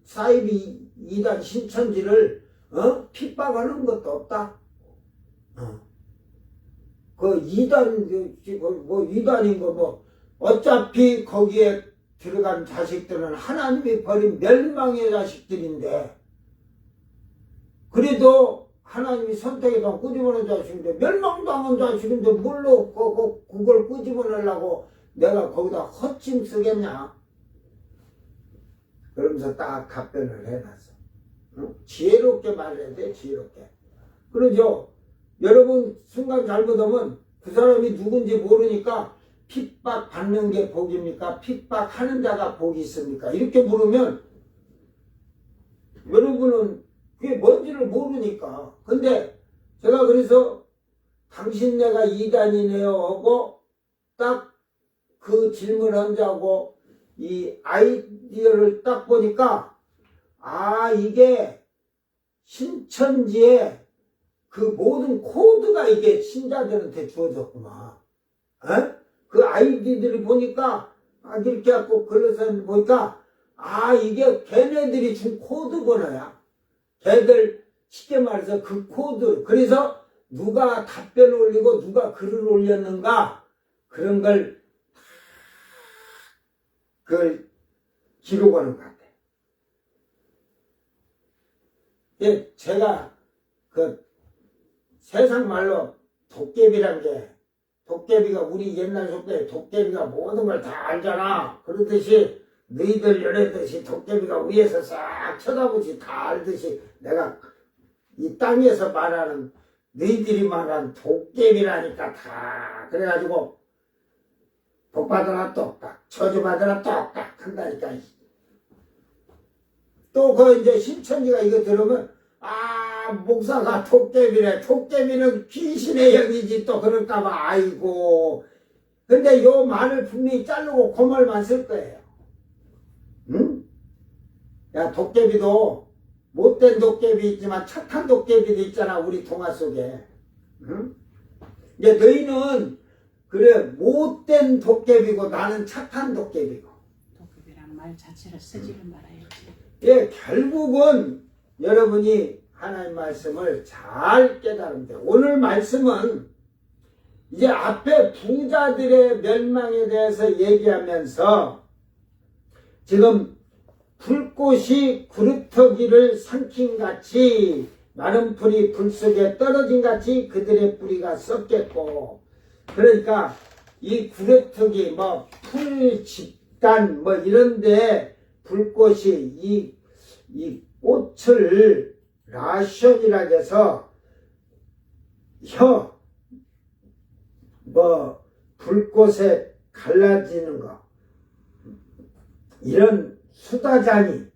사이비 이단 신천지를 핍박하는 것도 없다. 그 이단 뭐 이단인 거 뭐 어차피 거기에 들어간 자식들은 하나님이 버린 멸망의 자식들인데 그래도 하나님이 선택해서 끄집어낸 자식인데 멸망당한 자식인데 뭘로 그걸 끄집어내려고 내가 거기다 헛짐 쓰겠냐? 그러면서 딱 답변을 해놨어. 지혜롭게 말해야 돼, 지혜롭게. 그러죠. 여러분 순간 잘못하면 그 사람이 누군지 모르니까 핍박 받는 게 복입니까? 핍박하는 자가 복이 있습니까? 이렇게 물으면 여러분은 그게 뭔지를 모르니까. 근데 제가 그래서 당신네가 이단이네요 하고 딱 그 질문한 자하고 이 아이디어를 딱 보니까 이게 신천지에 그 모든 코드가 이게 신자들한테 주어졌구나. 그 아이디들이 보니까 이렇게 갖고 글러서 보니까 이게 걔네들이 준 코드 번호야. 걔들 쉽게 말해서 그 코드. 그래서 누가 답변을 올리고 누가 글을 올렸는가 그런 걸 그걸 기록하는 것 같아. 예, 제가 그 세상 말로 도깨비란 게 도깨비가 우리 옛날 속에 도깨비가 모든 걸 다 알잖아. 그러듯이 너희들 열애듯이 도깨비가 위에서 싹 쳐다보지 다 알듯이 내가 이 땅에서 말하는 너희들이 말하는 도깨비라니까 다 그래가지고 복받으라 똑딱, 저주받으라 똑딱 한다니까. 또 그 이제 신천지가 이거 들으면, 아, 목사가 톱개비래. 톱개비는 귀신의 영이지 또 그럴까봐, 아이고. 근데 요 말을 분명히 자르고 고말만 쓸 거예요. 응? 야, 도깨비도 못된 도깨비 있지만 착한 도깨비도 있잖아, 우리 동화 속에. 응? 근데 너희는 그래 못된 도깨비고 나는 착한 도깨비고. 도깨비라는 말 자체를 쓰지를 말아야지. 예, 결국은 여러분이 하나님 말씀을 잘 깨달으면 돼요. 오늘 말씀은 이제 앞에 부자들의 멸망에 대해서 얘기하면서 지금 불꽃이 구루터기를 삼킨 같이 마른 풀이 불 속에 떨어진 같이 그들의 뿌리가 썩겠고, 그러니까 이 구루터기 뭐 풀 집단 뭐 이런데 불꽃이 이 꽃을 라션이라 해서 뭐 불꽃에 갈라지는 거 이런 수다자니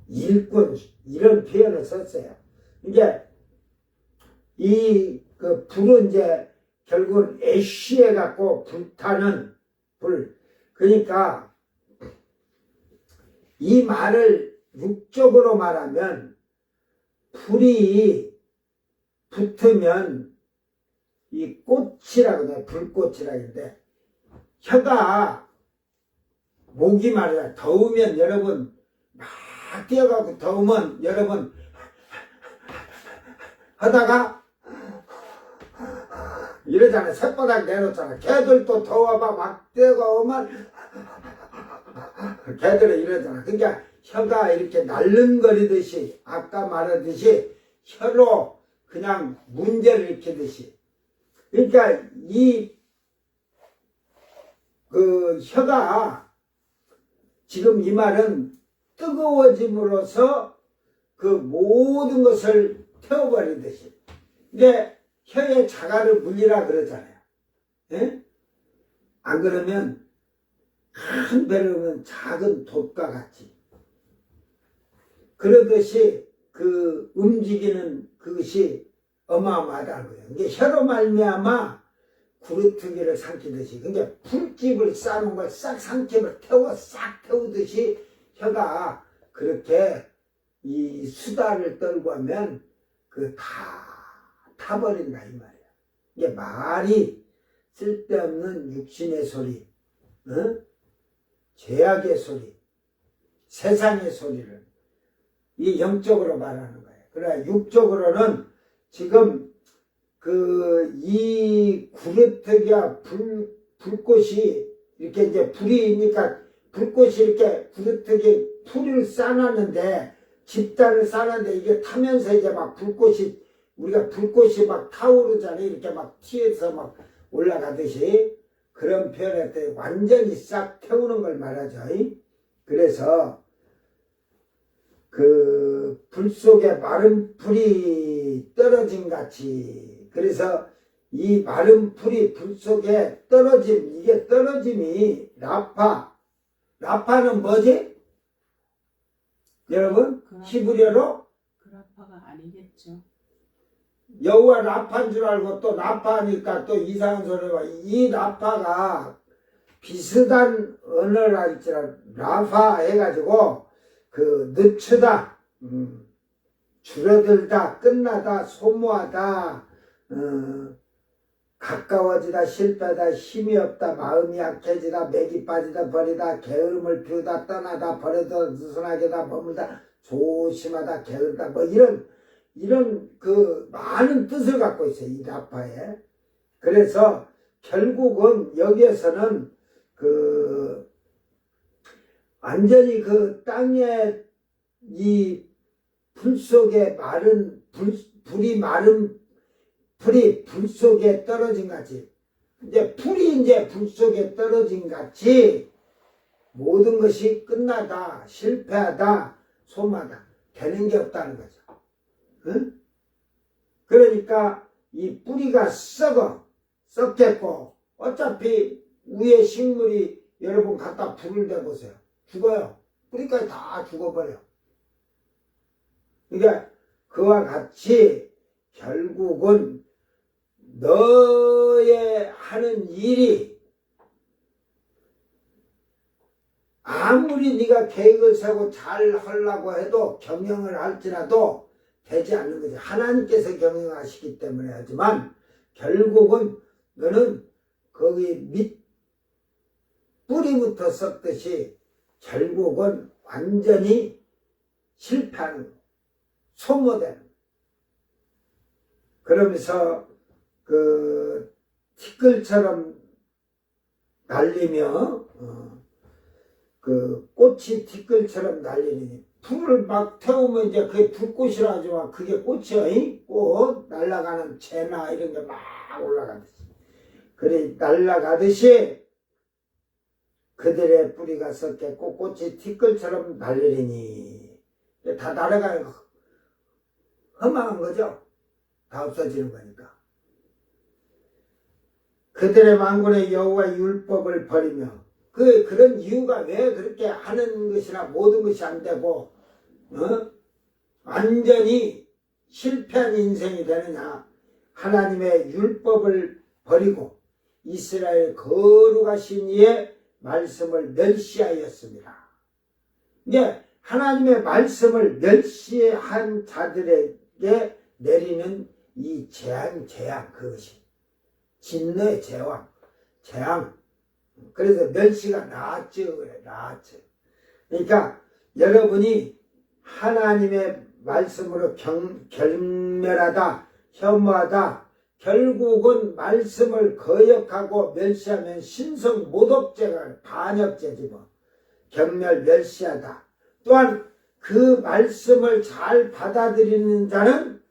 일꾼 이런 표현을 썼어요. 이제 이 그 불은 이제 결국은 애쉬해 갖고 불타는 불. 그러니까 이 말을 육적으로 말하면 불이 붙으면 이 꽃이라고 해요. 불꽃이라고 하는데 혀가 목이 말이야. 더우면 여러분 막 뛰어가고 더우면 여러분 하다가 이러잖아요. 새바닥 내놓잖아. 개들도 더워봐 막 뛰어가오면 개들은 이러잖아. 그러니까 혀가 이렇게 날름거리듯이 아까 말하듯이 혀로 그냥 문제를 일으키듯이. 그러니까 그 혀가 지금 이 말은 뜨거워짐으로써 그 모든 것을 태워버리듯이. 근데 혀에 자갈을 물리라 그러잖아요. 예? 안 그러면 큰 배를 오면 작은 돛과 같이. 그러듯이 그 움직이는 그것이 어마어마하다는 거예요. 이게 혀로 말미암아 구루터기를 삼키듯이, 그러니까 불집을 쌓는 걸 싹 삼키면 싹 태우듯이 혀가 그렇게 이 수다를 떨고 하면 그 다 타버린다 이 말이야. 이게 말이 쓸데없는 육신의 소리, 죄악의 소리, 세상의 소리를 이 영적으로 말하는 거예요. 그래 육적으로는 지금 이 구루터기와 불꽃이 이렇게 이제 불이니까 불꽃이 이렇게 구루터기 풀을 쌓아놨는데 집단을 쌓았는데 이게 타면서 이제 막 불꽃이 우리가 불꽃이 막 타오르잖아요. 이렇게 막 튀어서 막 올라가듯이 그런 표현할 때 완전히 싹 태우는 걸 말하죠. 그래서 그 불 속에 마른 풀이 떨어진 같이, 그래서 이 마른 풀이 불 속에 떨어짐, 이게 떨어짐이 라파는 뭐지? 여러분 히브리어로 그 라파가 아니겠죠. 여호와 라파인 줄 알고 또 라파니까 또 이상한 소리가, 이 라파가 비슷한 언어라 할지라 라파 해가지고 그 늦추다, 줄어들다, 끝나다, 소모하다, 가까워지다, 실패하다, 힘이 없다, 마음이 약해지다, 맥이 빠지다, 버리다, 게으름을 피우다, 떠나다, 버려다, 느슨하게다, 머물다, 조심하다, 게으르다, 뭐 이런 그 많은 뜻을 갖고 있어요, 이 라파에. 그래서 결국은 여기에서는 그 완전히 그 땅에 이 불 속에 마른 불이 마른 풀이 불 속에 떨어진 같이, 이제 풀이 이제 불 속에 떨어진 같이 모든 것이 끝나다, 실패하다, 소마다, 되는 게 없다는 거죠. 그러니까 이 뿌리가 썩겠고 어차피 위에 식물이 여러분 갖다 불을 대보세요. 죽어요. 뿌리까지 다 죽어버려. 그러니까 그와 같이 결국은 너의 하는 일이 아무리 네가 계획을 세고 잘 하려고 해도 경영을 할지라도 되지 않는 거지. 하나님께서 경영하시기 때문에 하지만 결국은 너는 거기 밑 뿌리부터 썩듯이 결국은 완전히 실패하는 거. 소모되는 거. 그러면서 그 티끌처럼 날리며 그 꽃이 티끌처럼 날리니 불을 막 태우면 이제 그게 불꽃이라 하지만 그게 꽃이야. 꽃 날아가는 채나 이런 게 막 올라가듯이 그래 날아가듯이 그들의 뿌리가 썩겠고 꽃이 티끌처럼 날리니 다 날아가요. 허망한 거죠. 다 없어지는 거니까. 그들의 만군의 여호와의 율법을 버리며 그런 이유가 왜 그렇게 하는 것이나 모든 것이 안 되고 완전히 실패한 인생이 되느냐. 하나님의 율법을 버리고 이스라엘 거룩하신 이의 말씀을 멸시하였습니다. 이게 하나님의 말씀을 멸시한 자들에게 내리는 이 재앙 그것이 진노의 재앙. 그래서 멸시가 나았죠. 그래, 나았죠. 그러니까 여러분이 하나님의 말씀으로 경멸하다, 혐오하다, 결국은 말씀을 거역하고 멸시하면 신성 모독죄가 반역죄지 뭐. 경멸 멸시하다. 또한 그 말씀을 잘 받아들이는 자는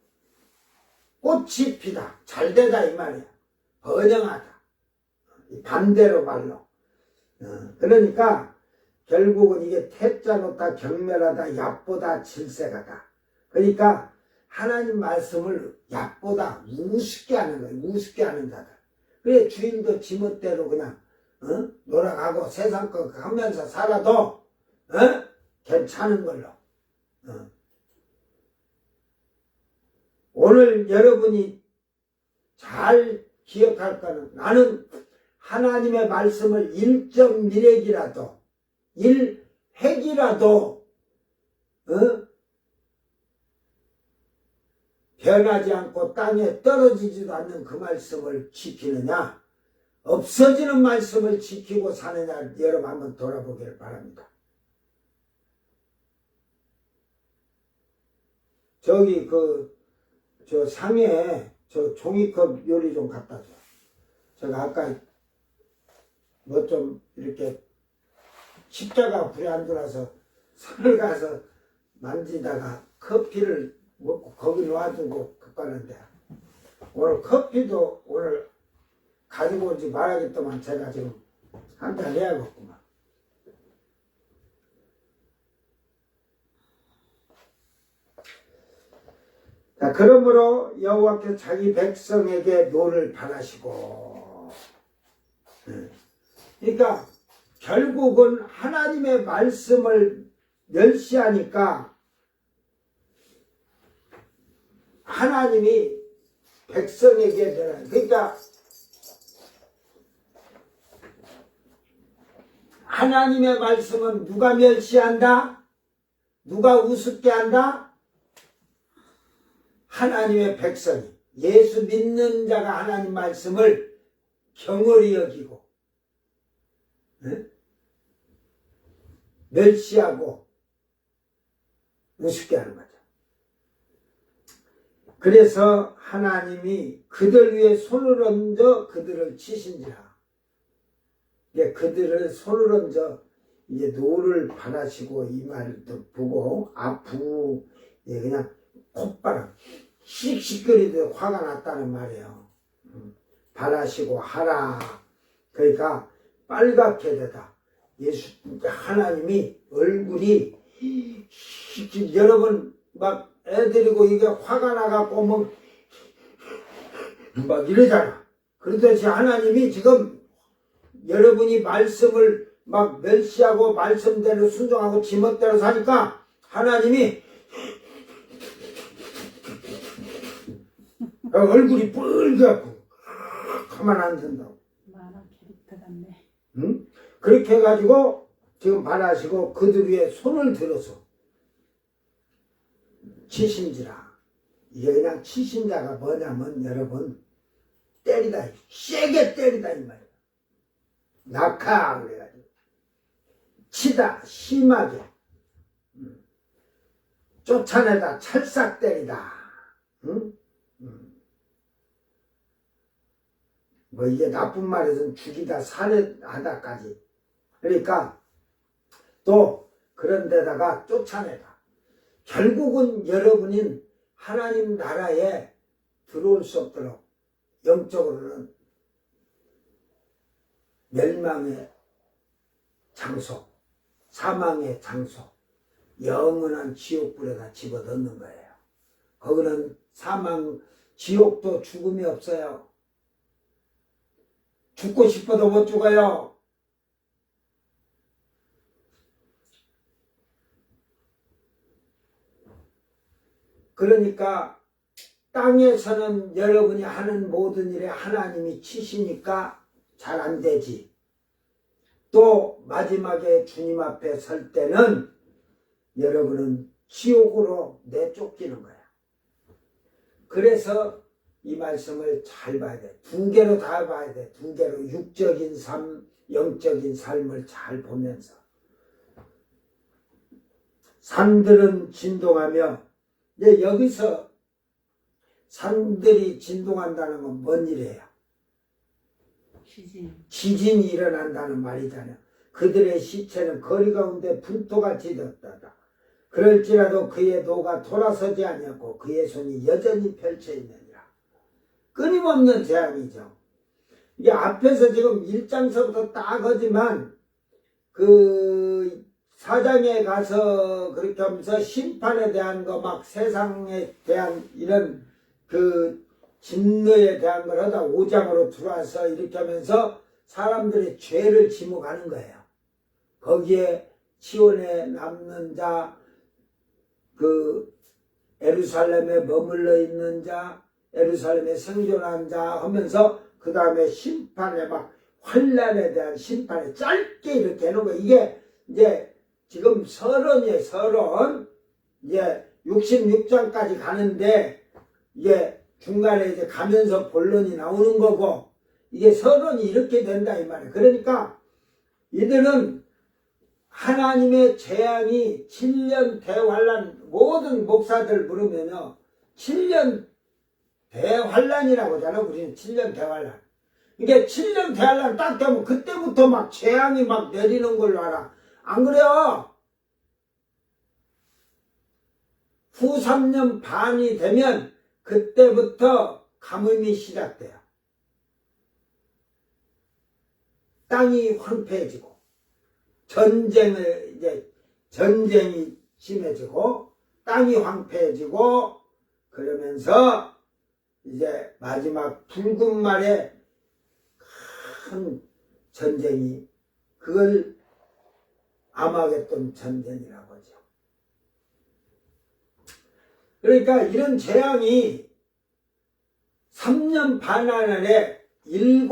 꽃이 피다. 잘되다 이 말이야. 번영하다. 반대로 말로. 그러니까 결국은 이게 태자 놓다 경멸하다 얕보다 질색하다. 그러니까 하나님 말씀을 얕보다 우습게 하는 거예요. 우습게 하는 자들. 그래 주인도 지멋대로 그냥 놀아가고 세상 거 하면서 살아도 괜찮은 걸로. 오늘 여러분이 잘 기억할 거는 나는 하나님의 말씀을 1.1획이라도 1획이라도 변하지 않고 땅에 떨어지지도 않는 그 말씀을 지키느냐 없어지는 말씀을 지키고 사느냐 여러분 한번 돌아보기를 바랍니다. 저기 저 상에 저 종이컵 요리 좀 갖다 줘. 제가 아까 뭐 좀 이렇게 십자가 불에 안 들어와서 산을 가서 만지다가 커피를 먹고 거기 놔두고 갔는데 오늘 커피도 오늘 가지고 오지 말아야겠더만 제가 지금 한잔 해야겠구만. 자, 그러므로 여호와께서 자기 백성에게 노를 바라시고 그러니까 결국은 하나님의 말씀을 멸시하니까 하나님이 백성에게 그러니까 하나님의 말씀은 누가 멸시한다? 누가 우습게 한다? 하나님의 백성이 예수 믿는 자가 하나님 말씀을 경홀히 여기고 멸시하고 우습게 하는 거죠. 그래서 하나님이 그들 위에 손을 얹어 그들을 치신지라. 이제 그들을 손을 얹어 이제 노를 바라시고 이 말도 보고 그냥 콧바람 씩씩거리듯 화가 났다는 말이에요. 바라시고 하라. 그러니까 빨갛게 되다. 예수 하나님이 얼굴이 여러분 막 애들이고 이게 화가 나갖고 막 이러잖아. 그러듯이 하나님이 지금 여러분이 말씀을 막 멸시하고 말씀대로 순종하고 지멋대로 사니까 하나님이 얼굴이 뻘겋고 가만 안 둔다고. 만화 캐릭터 같네. 응? 그렇게 해가지고 지금 말하시고 그들 위에 손을 들어서 치신지라. 이게 그냥 치신자가 뭐냐면 여러분 때리다, 세게 때리다 이 말이야. 낙하 그래가지고 치다, 심하게 쫓아내다, 찰싹 때리다. 응? 뭐 이게 나쁜 말에서는 죽이다, 살해하다까지. 그러니까 또 그런 데다가 쫓아내다. 결국은 여러분인 하나님 나라에 들어올 수 없도록 영적으로는 멸망의 장소, 사망의 장소, 영원한 지옥불에다 집어넣는 거예요. 거기는 사망, 지옥도 죽음이 없어요. 죽고 싶어도 못 죽어요. 그러니까 땅에서는 여러분이 하는 모든 일에 하나님이 치시니까 잘 안 되지. 또 마지막에 주님 앞에 설 때는 여러분은 지옥으로 내쫓기는 거야. 그래서 이 말씀을 잘 봐야 돼. 두 개로 다 봐야 돼. 두 개로 육적인 삶, 영적인 삶을 잘 보면서. 산들은 진동하며, 이제 여기서 산들이 진동한다는 건 뭔 일이에요? 지진이 일어난다는 말이잖아요. 그들의 시체는 거리 가운데 분토같이 되었다. 그럴지라도 그의 노가 돌아서지 아니었고 그의 손이 여전히 펼쳐 있느니라. 끊임없는 재앙이죠. 이게 앞에서 지금 1장서부터 딱 하지만 그 4장에 가서 그렇게 하면서 심판에 대한 거 막 세상에 대한 이런 그 진노에 대한 걸 하다 5장으로 들어와서 이렇게 하면서 사람들의 죄를 지목하는 거예요. 거기에 시온에 남는 자, 그 예루살렘에 머물러 있는 자, 예루살렘에 생존한 자 하면서 그 다음에 심판에 막 환란에 대한 심판에 짧게 이렇게 해놓은 거. 이게 이제 지금 서론이에요. 서론. 이제 66장까지 가는데 이게 중간에 이제 가면서 본론이 나오는 거고, 이게 서론이 이렇게 된다 이 말이에요. 그러니까 이들은 하나님의 재앙이 7년 대환란, 모든 목사들 물으면요 7년 대환란이라고 하잖아. 우리는 7년 대환란. 이게 7년 대환란 딱 되면 그때부터 막 재앙이 막 내리는 걸로 알아. 안 그래요? 후 3년 반이 되면 그때부터 가뭄이 시작돼요. 땅이 황폐해지고 전쟁이 심해지고 땅이 황폐해지고 그러면서 이제 마지막 붉은 말에 큰 전쟁이, 그걸 아마겟돈 전쟁이라고 하죠. 그러니까 이런 재앙이 3년 반 안에 7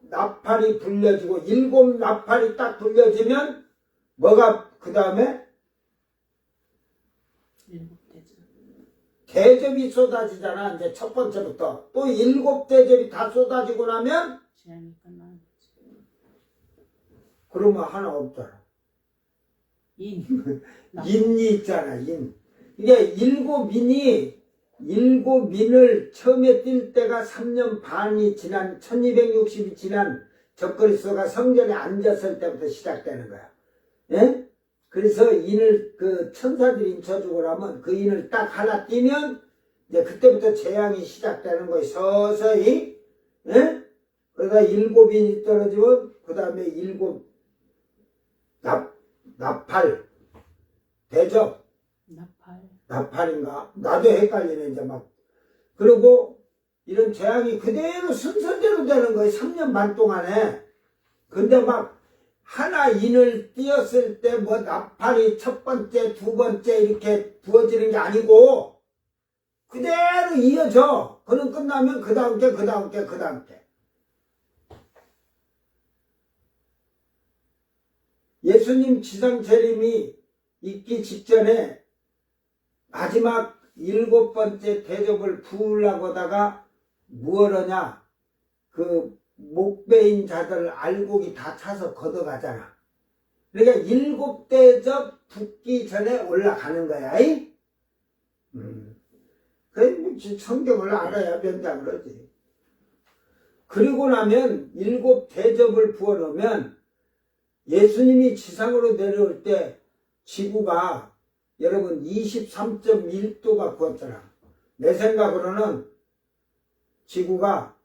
나팔이 불려지고 7 나팔이 딱 불려지면 뭐가 그 다음에 대접이 쏟아지잖아. 이제 첫 번째부터 또 7 대접이 다 쏟아지고 나면 재앙이 끝나는 거지. 그러면 하나 없잖아. 인. 인이 있잖아. 인. 이게 7민을 처음에 뛸 때가 3년 반이 지난 1260이 지난 적그리스도가 성전에 앉았을 때부터 시작되는 거야. 예? 그래서 인을 그 천사들이 인쳐주고 나면 그 인을 딱 하나 띄면 이제 그때부터 재앙이 시작되는 거예요. 서서히. 예? 그러다 7인이 떨어지면 그 다음에 7 나팔 대접. 나팔인가? 나도 헷갈리네 이제 막. 그리고 이런 재앙이 그대로 순서대로 되는 거예요. 3년 반 동안에. 근데 막 하나 인을 띄었을 때 뭐 나팔이 첫 번째, 두 번째 이렇게 부어지는 게 아니고 그대로 이어져. 그는 끝나면 그 다음 게, 그 다음 게, 그 다음 게. 예수님 지상재림이 있기 직전에 마지막 7번째 대접을 부으려고 하다가 무엇하냐? 그 목베인 자들 알곡이 다 차서 걷어가잖아. 그러니까 7대접 붙기 전에 올라가는 거야. 그 성경을 알아야 변장을 하지. 그리고 나면 7대접을 부어놓으면 예수님이 지상으로 내려올 때 지구가 여러분 23.1도가 부었잖아. 내 생각으로는 지구가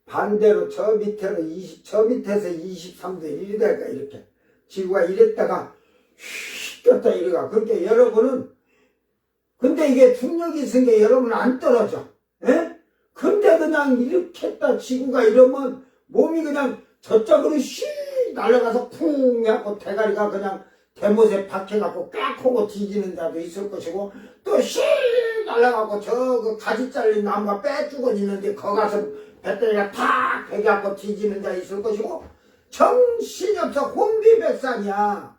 반대로 저 밑에서 23도 이리 될까 이렇게 지구가 이랬다가 휙 떴다 이래가. 그러니까 여러분은 근데 이게 중력이 있으니까 여러분은 안 떨어져. 예? 근데 그냥 이렇게 했다 지구가 이러면 몸이 그냥 저쪽으로 쉬 날아가서 쿵 해갖고 대가리가 그냥 대못에 박혀갖고 꽉 하고 뒤지는 자도 있을 것이고 또 쉬 날아가고 저 그 가지 잘린 나무가 빼죽어 있는데 거기 가서 배터리가 탁 베겨갖고 뒤지는 자 있을 것이고 정신이 없어. 혼비백산이야.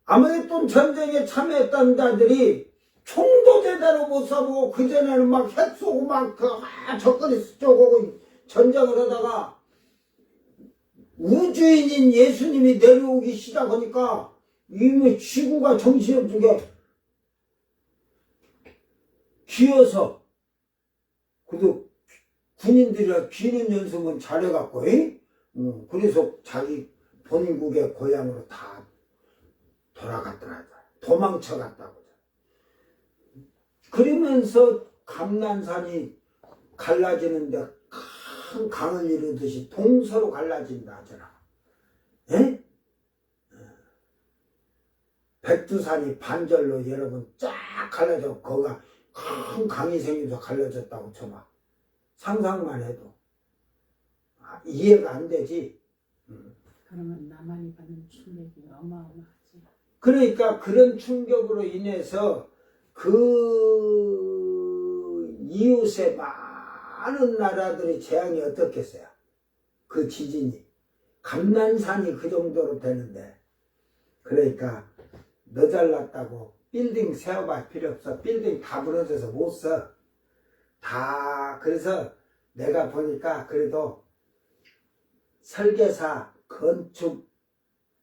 아무튼 전쟁에 참여했던 자들이 총도 제대로 못 쏴보고 그전에는 막 핵 쏘고 막 적거리 쪽하고 전쟁을 하다가 우주인인 예수님이 내려오기 시작하니까 이미 지구가 정신없는 게 기어서 그래도 군인들이라 기는 연습은 잘해갖고 그래서 자기 본국의 고향으로 다 돌아갔더라. 도망쳐갔다고. 그러면서 감난산이 갈라지는데 큰 강을 이루듯이 동서로 갈라진다 하잖아. 예? 백두산이 반절로 여러분 쫙 갈라져. 거기가 큰 강이 생겨서 갈라졌다고 쳐봐. 상상만 해도 이해가 안 되지. 그러면 나만이 받는 충격이 어마어마하지. 그러니까 그런 충격으로 인해서 그 이웃의 많은 나라들의 재앙이 어떻겠어요? 그 지진이. 감난산이 그 정도로 되는데. 그러니까 너 잘났다고 빌딩 세워볼 필요 없어. 빌딩 다 무너져서 못 써. 다. 그래서 내가 보니까 그래도 설계사, 건축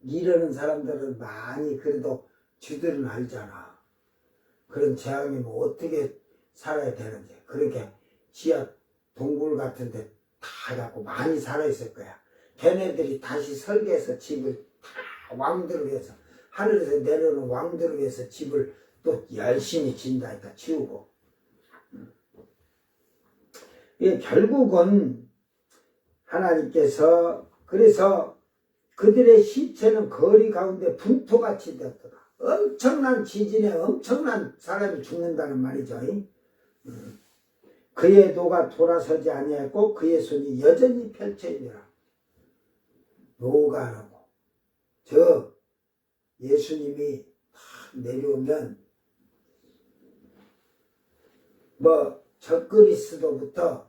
이러는 사람들은 많이 그래도 쥐들은 알잖아. 그런 재앙이면 어떻게 살아야 되는지. 그렇게 지하 동굴 같은 데 다 갖고 많이 살아있을 거야. 걔네들이 다시 설계해서 집을 다 왕들을 위해서 하늘에서 내려오는 왕들을 위해서 집을 또 열심히 짓는다니까 지우고. 이게 결국은 하나님께서 그래서 그들의 시체는 거리 가운데 분토같이 되었더라. 엄청난 지진에 엄청난 사람이 죽는다는 말이죠. 그의 노가 돌아서지 아니하였고 그의 손이 여전히 펼쳐있느라. 노가 하고 저 예수님이 내려오면 뭐 적그리스도부터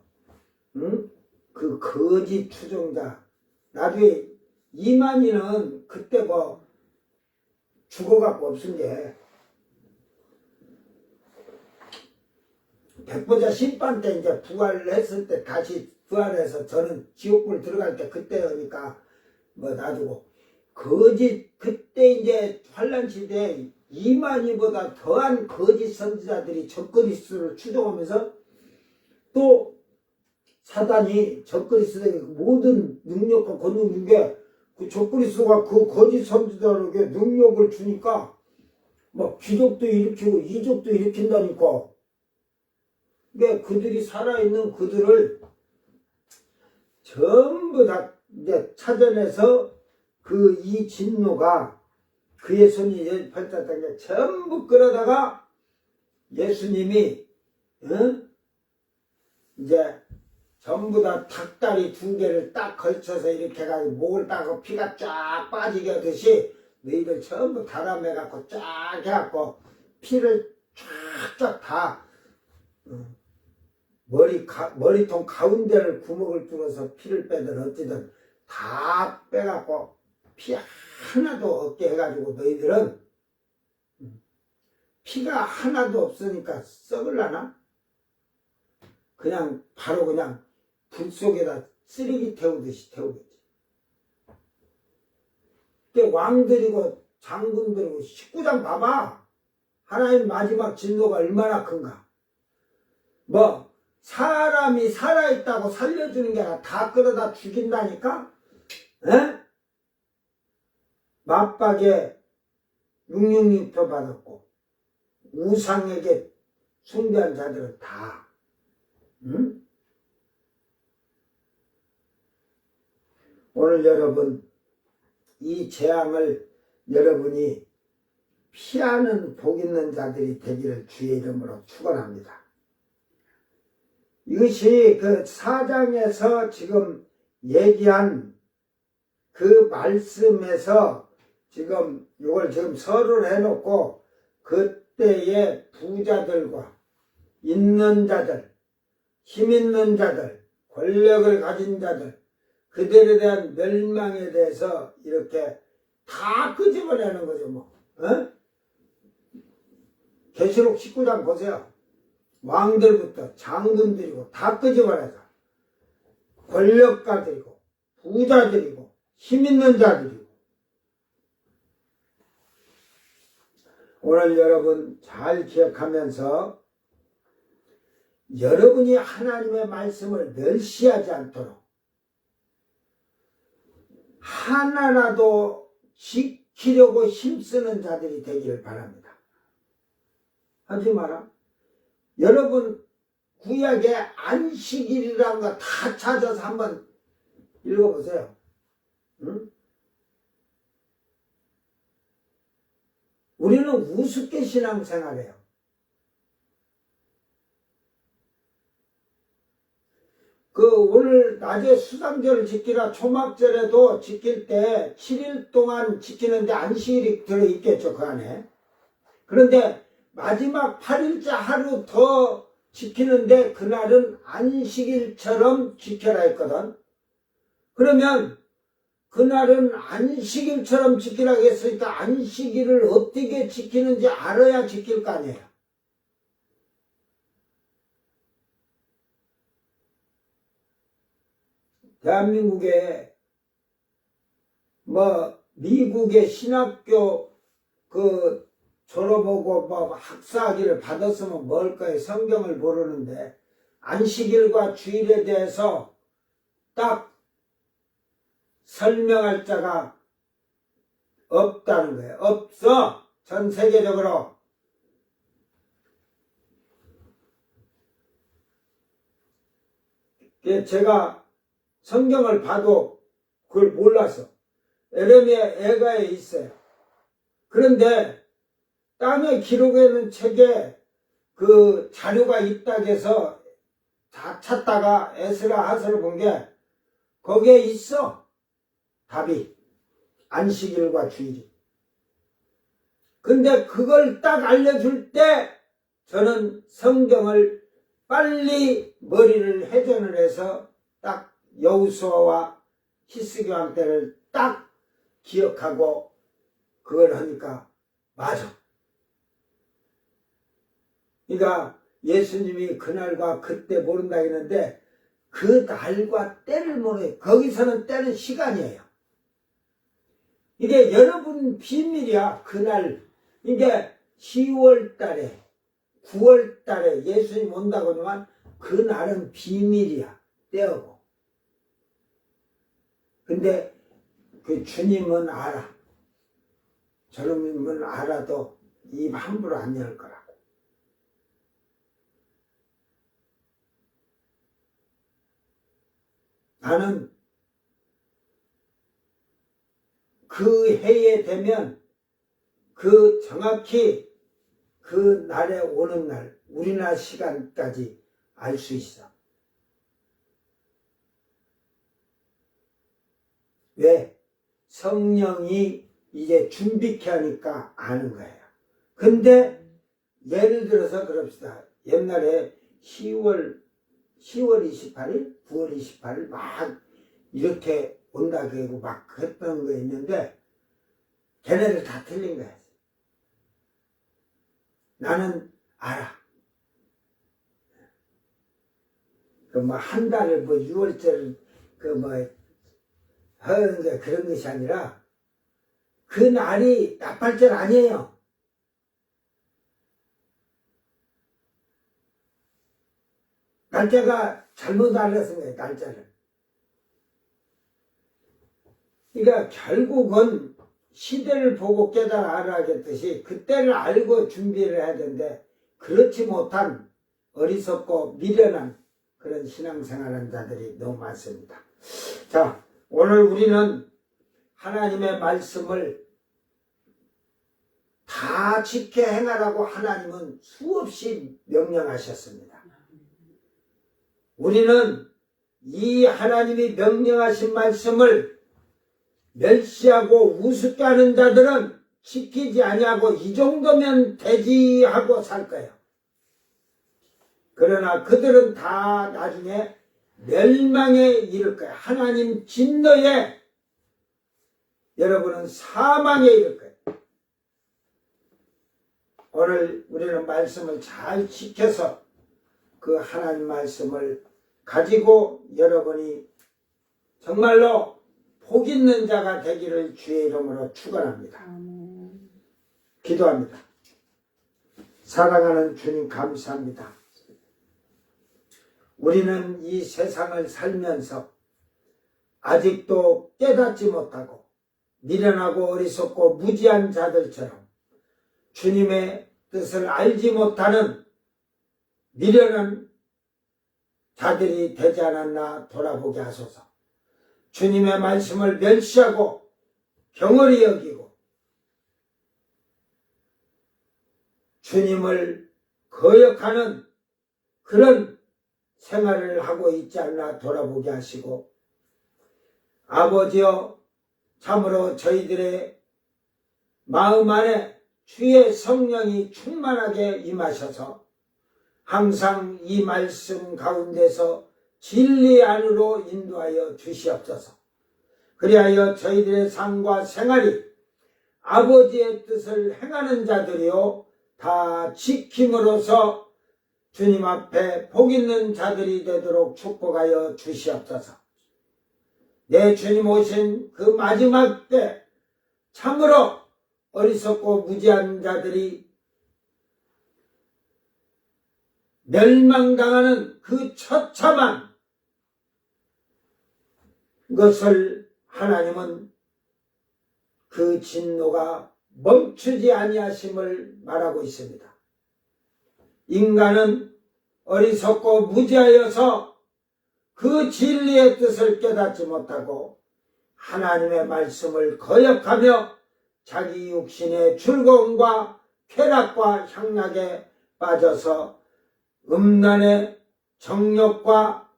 그 거짓 추종자 나중에 이만희는 그때 뭐 죽어갖고 없은 게 백보자 심판 때 이제 부활을 했을 때 다시 부활해서 저는 지옥불 들어갈 때 그때니까 뭐 놔두고 거짓 그때 이제 환란 시대에 이만희보다 더한 거짓 선지자들이 적그리스도를 추종하면서 또 사단이 적그리스도에게 모든 능력과 권능 중에 그 적그리스도가 그 거짓 선지자에게 능력을 주니까 막 기적도 일으키고 이적도 일으킨다니까. 그러니까 그들이 살아있는 그들을 전부 다 이제 찾아내서 그 이 진노가 그의 손이 펼쳤던 게 전부 끌어다가 예수님이 이제 전부 다 닭다리 2개를 딱 걸쳐서 이렇게 해가지고 목을 따고 피가 쫙 빠지게 하듯이 너희들 전부 달아매갖고 쫙 해갖고 피를 쫙쫙 다 머리통 가운데를 구멍을 뚫어서 피를 빼든 어찌든 다 빼갖고 피 하나도 없게 해가지고 너희들은 피가 하나도 없으니까 썩을라나? 그냥 바로 그냥 불 속에다 쓰레기 태우듯이 태우겠지. 왕들이고 장군들이고 19장 봐봐. 하나님 마지막 진노가 얼마나 큰가. 뭐 사람이 살아있다고 살려주는 게 아니라 다 끌어다 죽인다니까? 에? 맞박에 666표 받았고 우상에게 숭배한 자들은 다 응? 오늘 여러분 이 재앙을 여러분이 피하는 복 있는 자들이 되기를 주의 이름으로 축원합니다. 이것이 그 4장에서 지금 얘기한 그 말씀에서 지금 이걸 지금 설을 해놓고 그때의 부자들과 있는 자들, 힘 있는 자들, 권력을 가진 자들, 그들에 대한 멸망에 대해서 이렇게 다 끄집어내는 거죠, 뭐. 어? 계시록 19장 보세요. 왕들부터 장군들이고 다 끄집어내서 권력가들이고 부자들이고 힘 있는 자들이고. 오늘 여러분 잘 기억하면서 여러분이 하나님의 말씀을 멸시하지 않도록 하나라도 지키려고 힘쓰는 자들이 되기를 바랍니다. 하지 마라. 여러분 구약의 안식일이라는 거 다 찾아서 한번 읽어보세요. 응? 우리는 우습게 신앙생활해요. 오늘 낮에 수당절을 지키라 초막절에도 지킬 때 7일 동안 지키는데 안식일이 들어있겠죠, 그 안에. 그런데 마지막 8일째 하루 더 지키는데 그날은 안식일처럼 지켜라 했거든. 그러면 그날은 안식일처럼 지키라고 했으니까 안식일을 어떻게 지키는지 알아야 지킬 거 아니에요. 대한민국에 미국의 신학교 졸업하고 학사학위를 받았으면 뭘 거예요. 성경을 모르는데 안식일과 주일에 대해서 딱 설명할 자가 없다는 거예요. 없어. 전 세계적으로. 제가 성경을 봐도 그걸 몰라서 에레미야 애가에 있어요. 그런데 땅에 기록해놓은 책에 그 자료가 있다고 해서 다 찾다가 에스라 하서를 본 게 거기에 있어. 답이. 안식일과 주일이. 근데 그걸 딱 알려줄 때 저는 성경을 빨리 머리를 회전을 해서 딱 여호수아와 히스기야 때를 딱 기억하고 그걸 하니까 맞아. 그러니까 예수님이 그날과 그때 모른다 했는데 그 날과 때를 모르요. 거기서는 때는 시간이에요. 이게 여러분 비밀이야. 그날 이게 10월 달에 9월 달에 예수님 온다고 하지만 그 날은 비밀이야. 때하고. 근데 그 주님은 알아. 저놈은 알아도 입 함부로 안 열 거라고. 나는 그 해에 되면 그 정확히 그 날에 오는 날 우리나라 시간까지 알 수 있어. 왜? 성령이 이제 준비케 하니까 아는 거예요. 근데 예를 들어서 그럽시다. 옛날에 10월 28일, 9월 28일 막 이렇게 온다 그러고 막 했던 거 있는데 걔네들 다 틀린 거야. 나는 알아. 그 뭐 한 달을 뭐 6월절 그 뭐 하는 게 그런 것이 아니라 그 날이 나팔절 아니에요. 날짜가 잘못 알았은 거예요. 날짜를. 그러니까 결국은 시대를 보고 깨달아 알아야겠듯이 그때를 알고 준비를 해야 되는데 그렇지 못한 어리석고 미련한 그런 신앙생활하는 자들이 너무 많습니다. 자, 오늘 우리는 하나님의 말씀을 다 지켜 행하라고 하나님은 수없이 명령하셨습니다. 우리는 이 하나님이 명령하신 말씀을 멸시하고 우습게 하는 자들은 지키지 아니하고 이 정도면 되지 하고 살 거예요. 그러나 그들은 다 나중에 멸망에 이를 거예요. 하나님 진노에 여러분은 사망에 이를 거예요. 오늘 우리는 말씀을 잘 지켜서 그 하나님 말씀을 가지고 여러분이 정말로 복 있는 자가 되기를 주의 이름으로 축원합니다. 기도합니다. 사랑하는 주님 감사합니다. 우리는 이 세상을 살면서 아직도 깨닫지 못하고 미련하고 어리석고 무지한 자들처럼 주님의 뜻을 알지 못하는 미련한 자들이 되지 않았나 돌아보게 하소서. 주님의 말씀을 멸시하고 경홀히 여기고 주님을 거역하는 그런 생활을 하고 있지 않나 돌아보게 하시고 아버지여 참으로 저희들의 마음 안에 주의 성령이 충만하게 임하셔서 항상 이 말씀 가운데서 진리 안으로 인도하여 주시옵소서. 그리하여 저희들의 삶과 생활이 아버지의 뜻을 행하는 자들이요 다 지킴으로써 주님 앞에 복 있는 자들이 되도록 축복하여 주시옵소서. 내 주님 오신 그 마지막 때 참으로 어리석고 무지한 자들이 멸망당하는 그 처참한 것을 하나님은 그 진노가 멈추지 아니하심을 말하고 있습니다. 인간은 어리석고 무지하여서 그 진리의 뜻을 깨닫지 못하고 하나님의 말씀을 거역하며 자기 육신의 즐거움과 쾌락과 향락에 빠져서 음란의 정욕과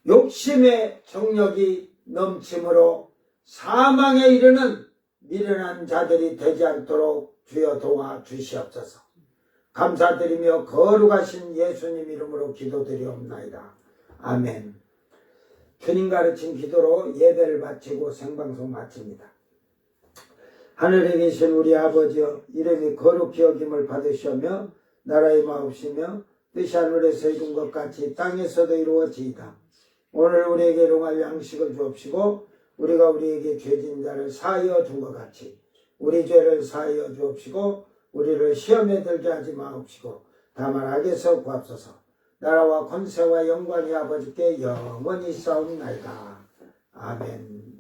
욕심의 정욕이 넘침으로 사망에 이르는 미련한 자들이 되지 않도록 주여 도와 주시옵소서. 감사드리며 거룩하신 예수님 이름으로 기도드리옵나이다. 아멘. 주님 가르친 기도로 예배를 마치고 생방송 마칩니다. 하늘에 계신 우리 아버지여, 이름이 거룩히 여김을 받으시오며 나라의 마옵시며 뜻이 하늘에서 이룬 것 같이 땅에서도 이루어지이다. 오늘 우리에게 일용할 양식을 주옵시고 우리가 우리에게 죄진 자를 사하여 준 것 같이 우리 죄를 사하여 주옵시고 우리를 시험에 들게 하지 마옵시고 다만 악에서 구합소서. 나라와 권세와 영광이 아버지께 영원히 싸움나이다. 아멘.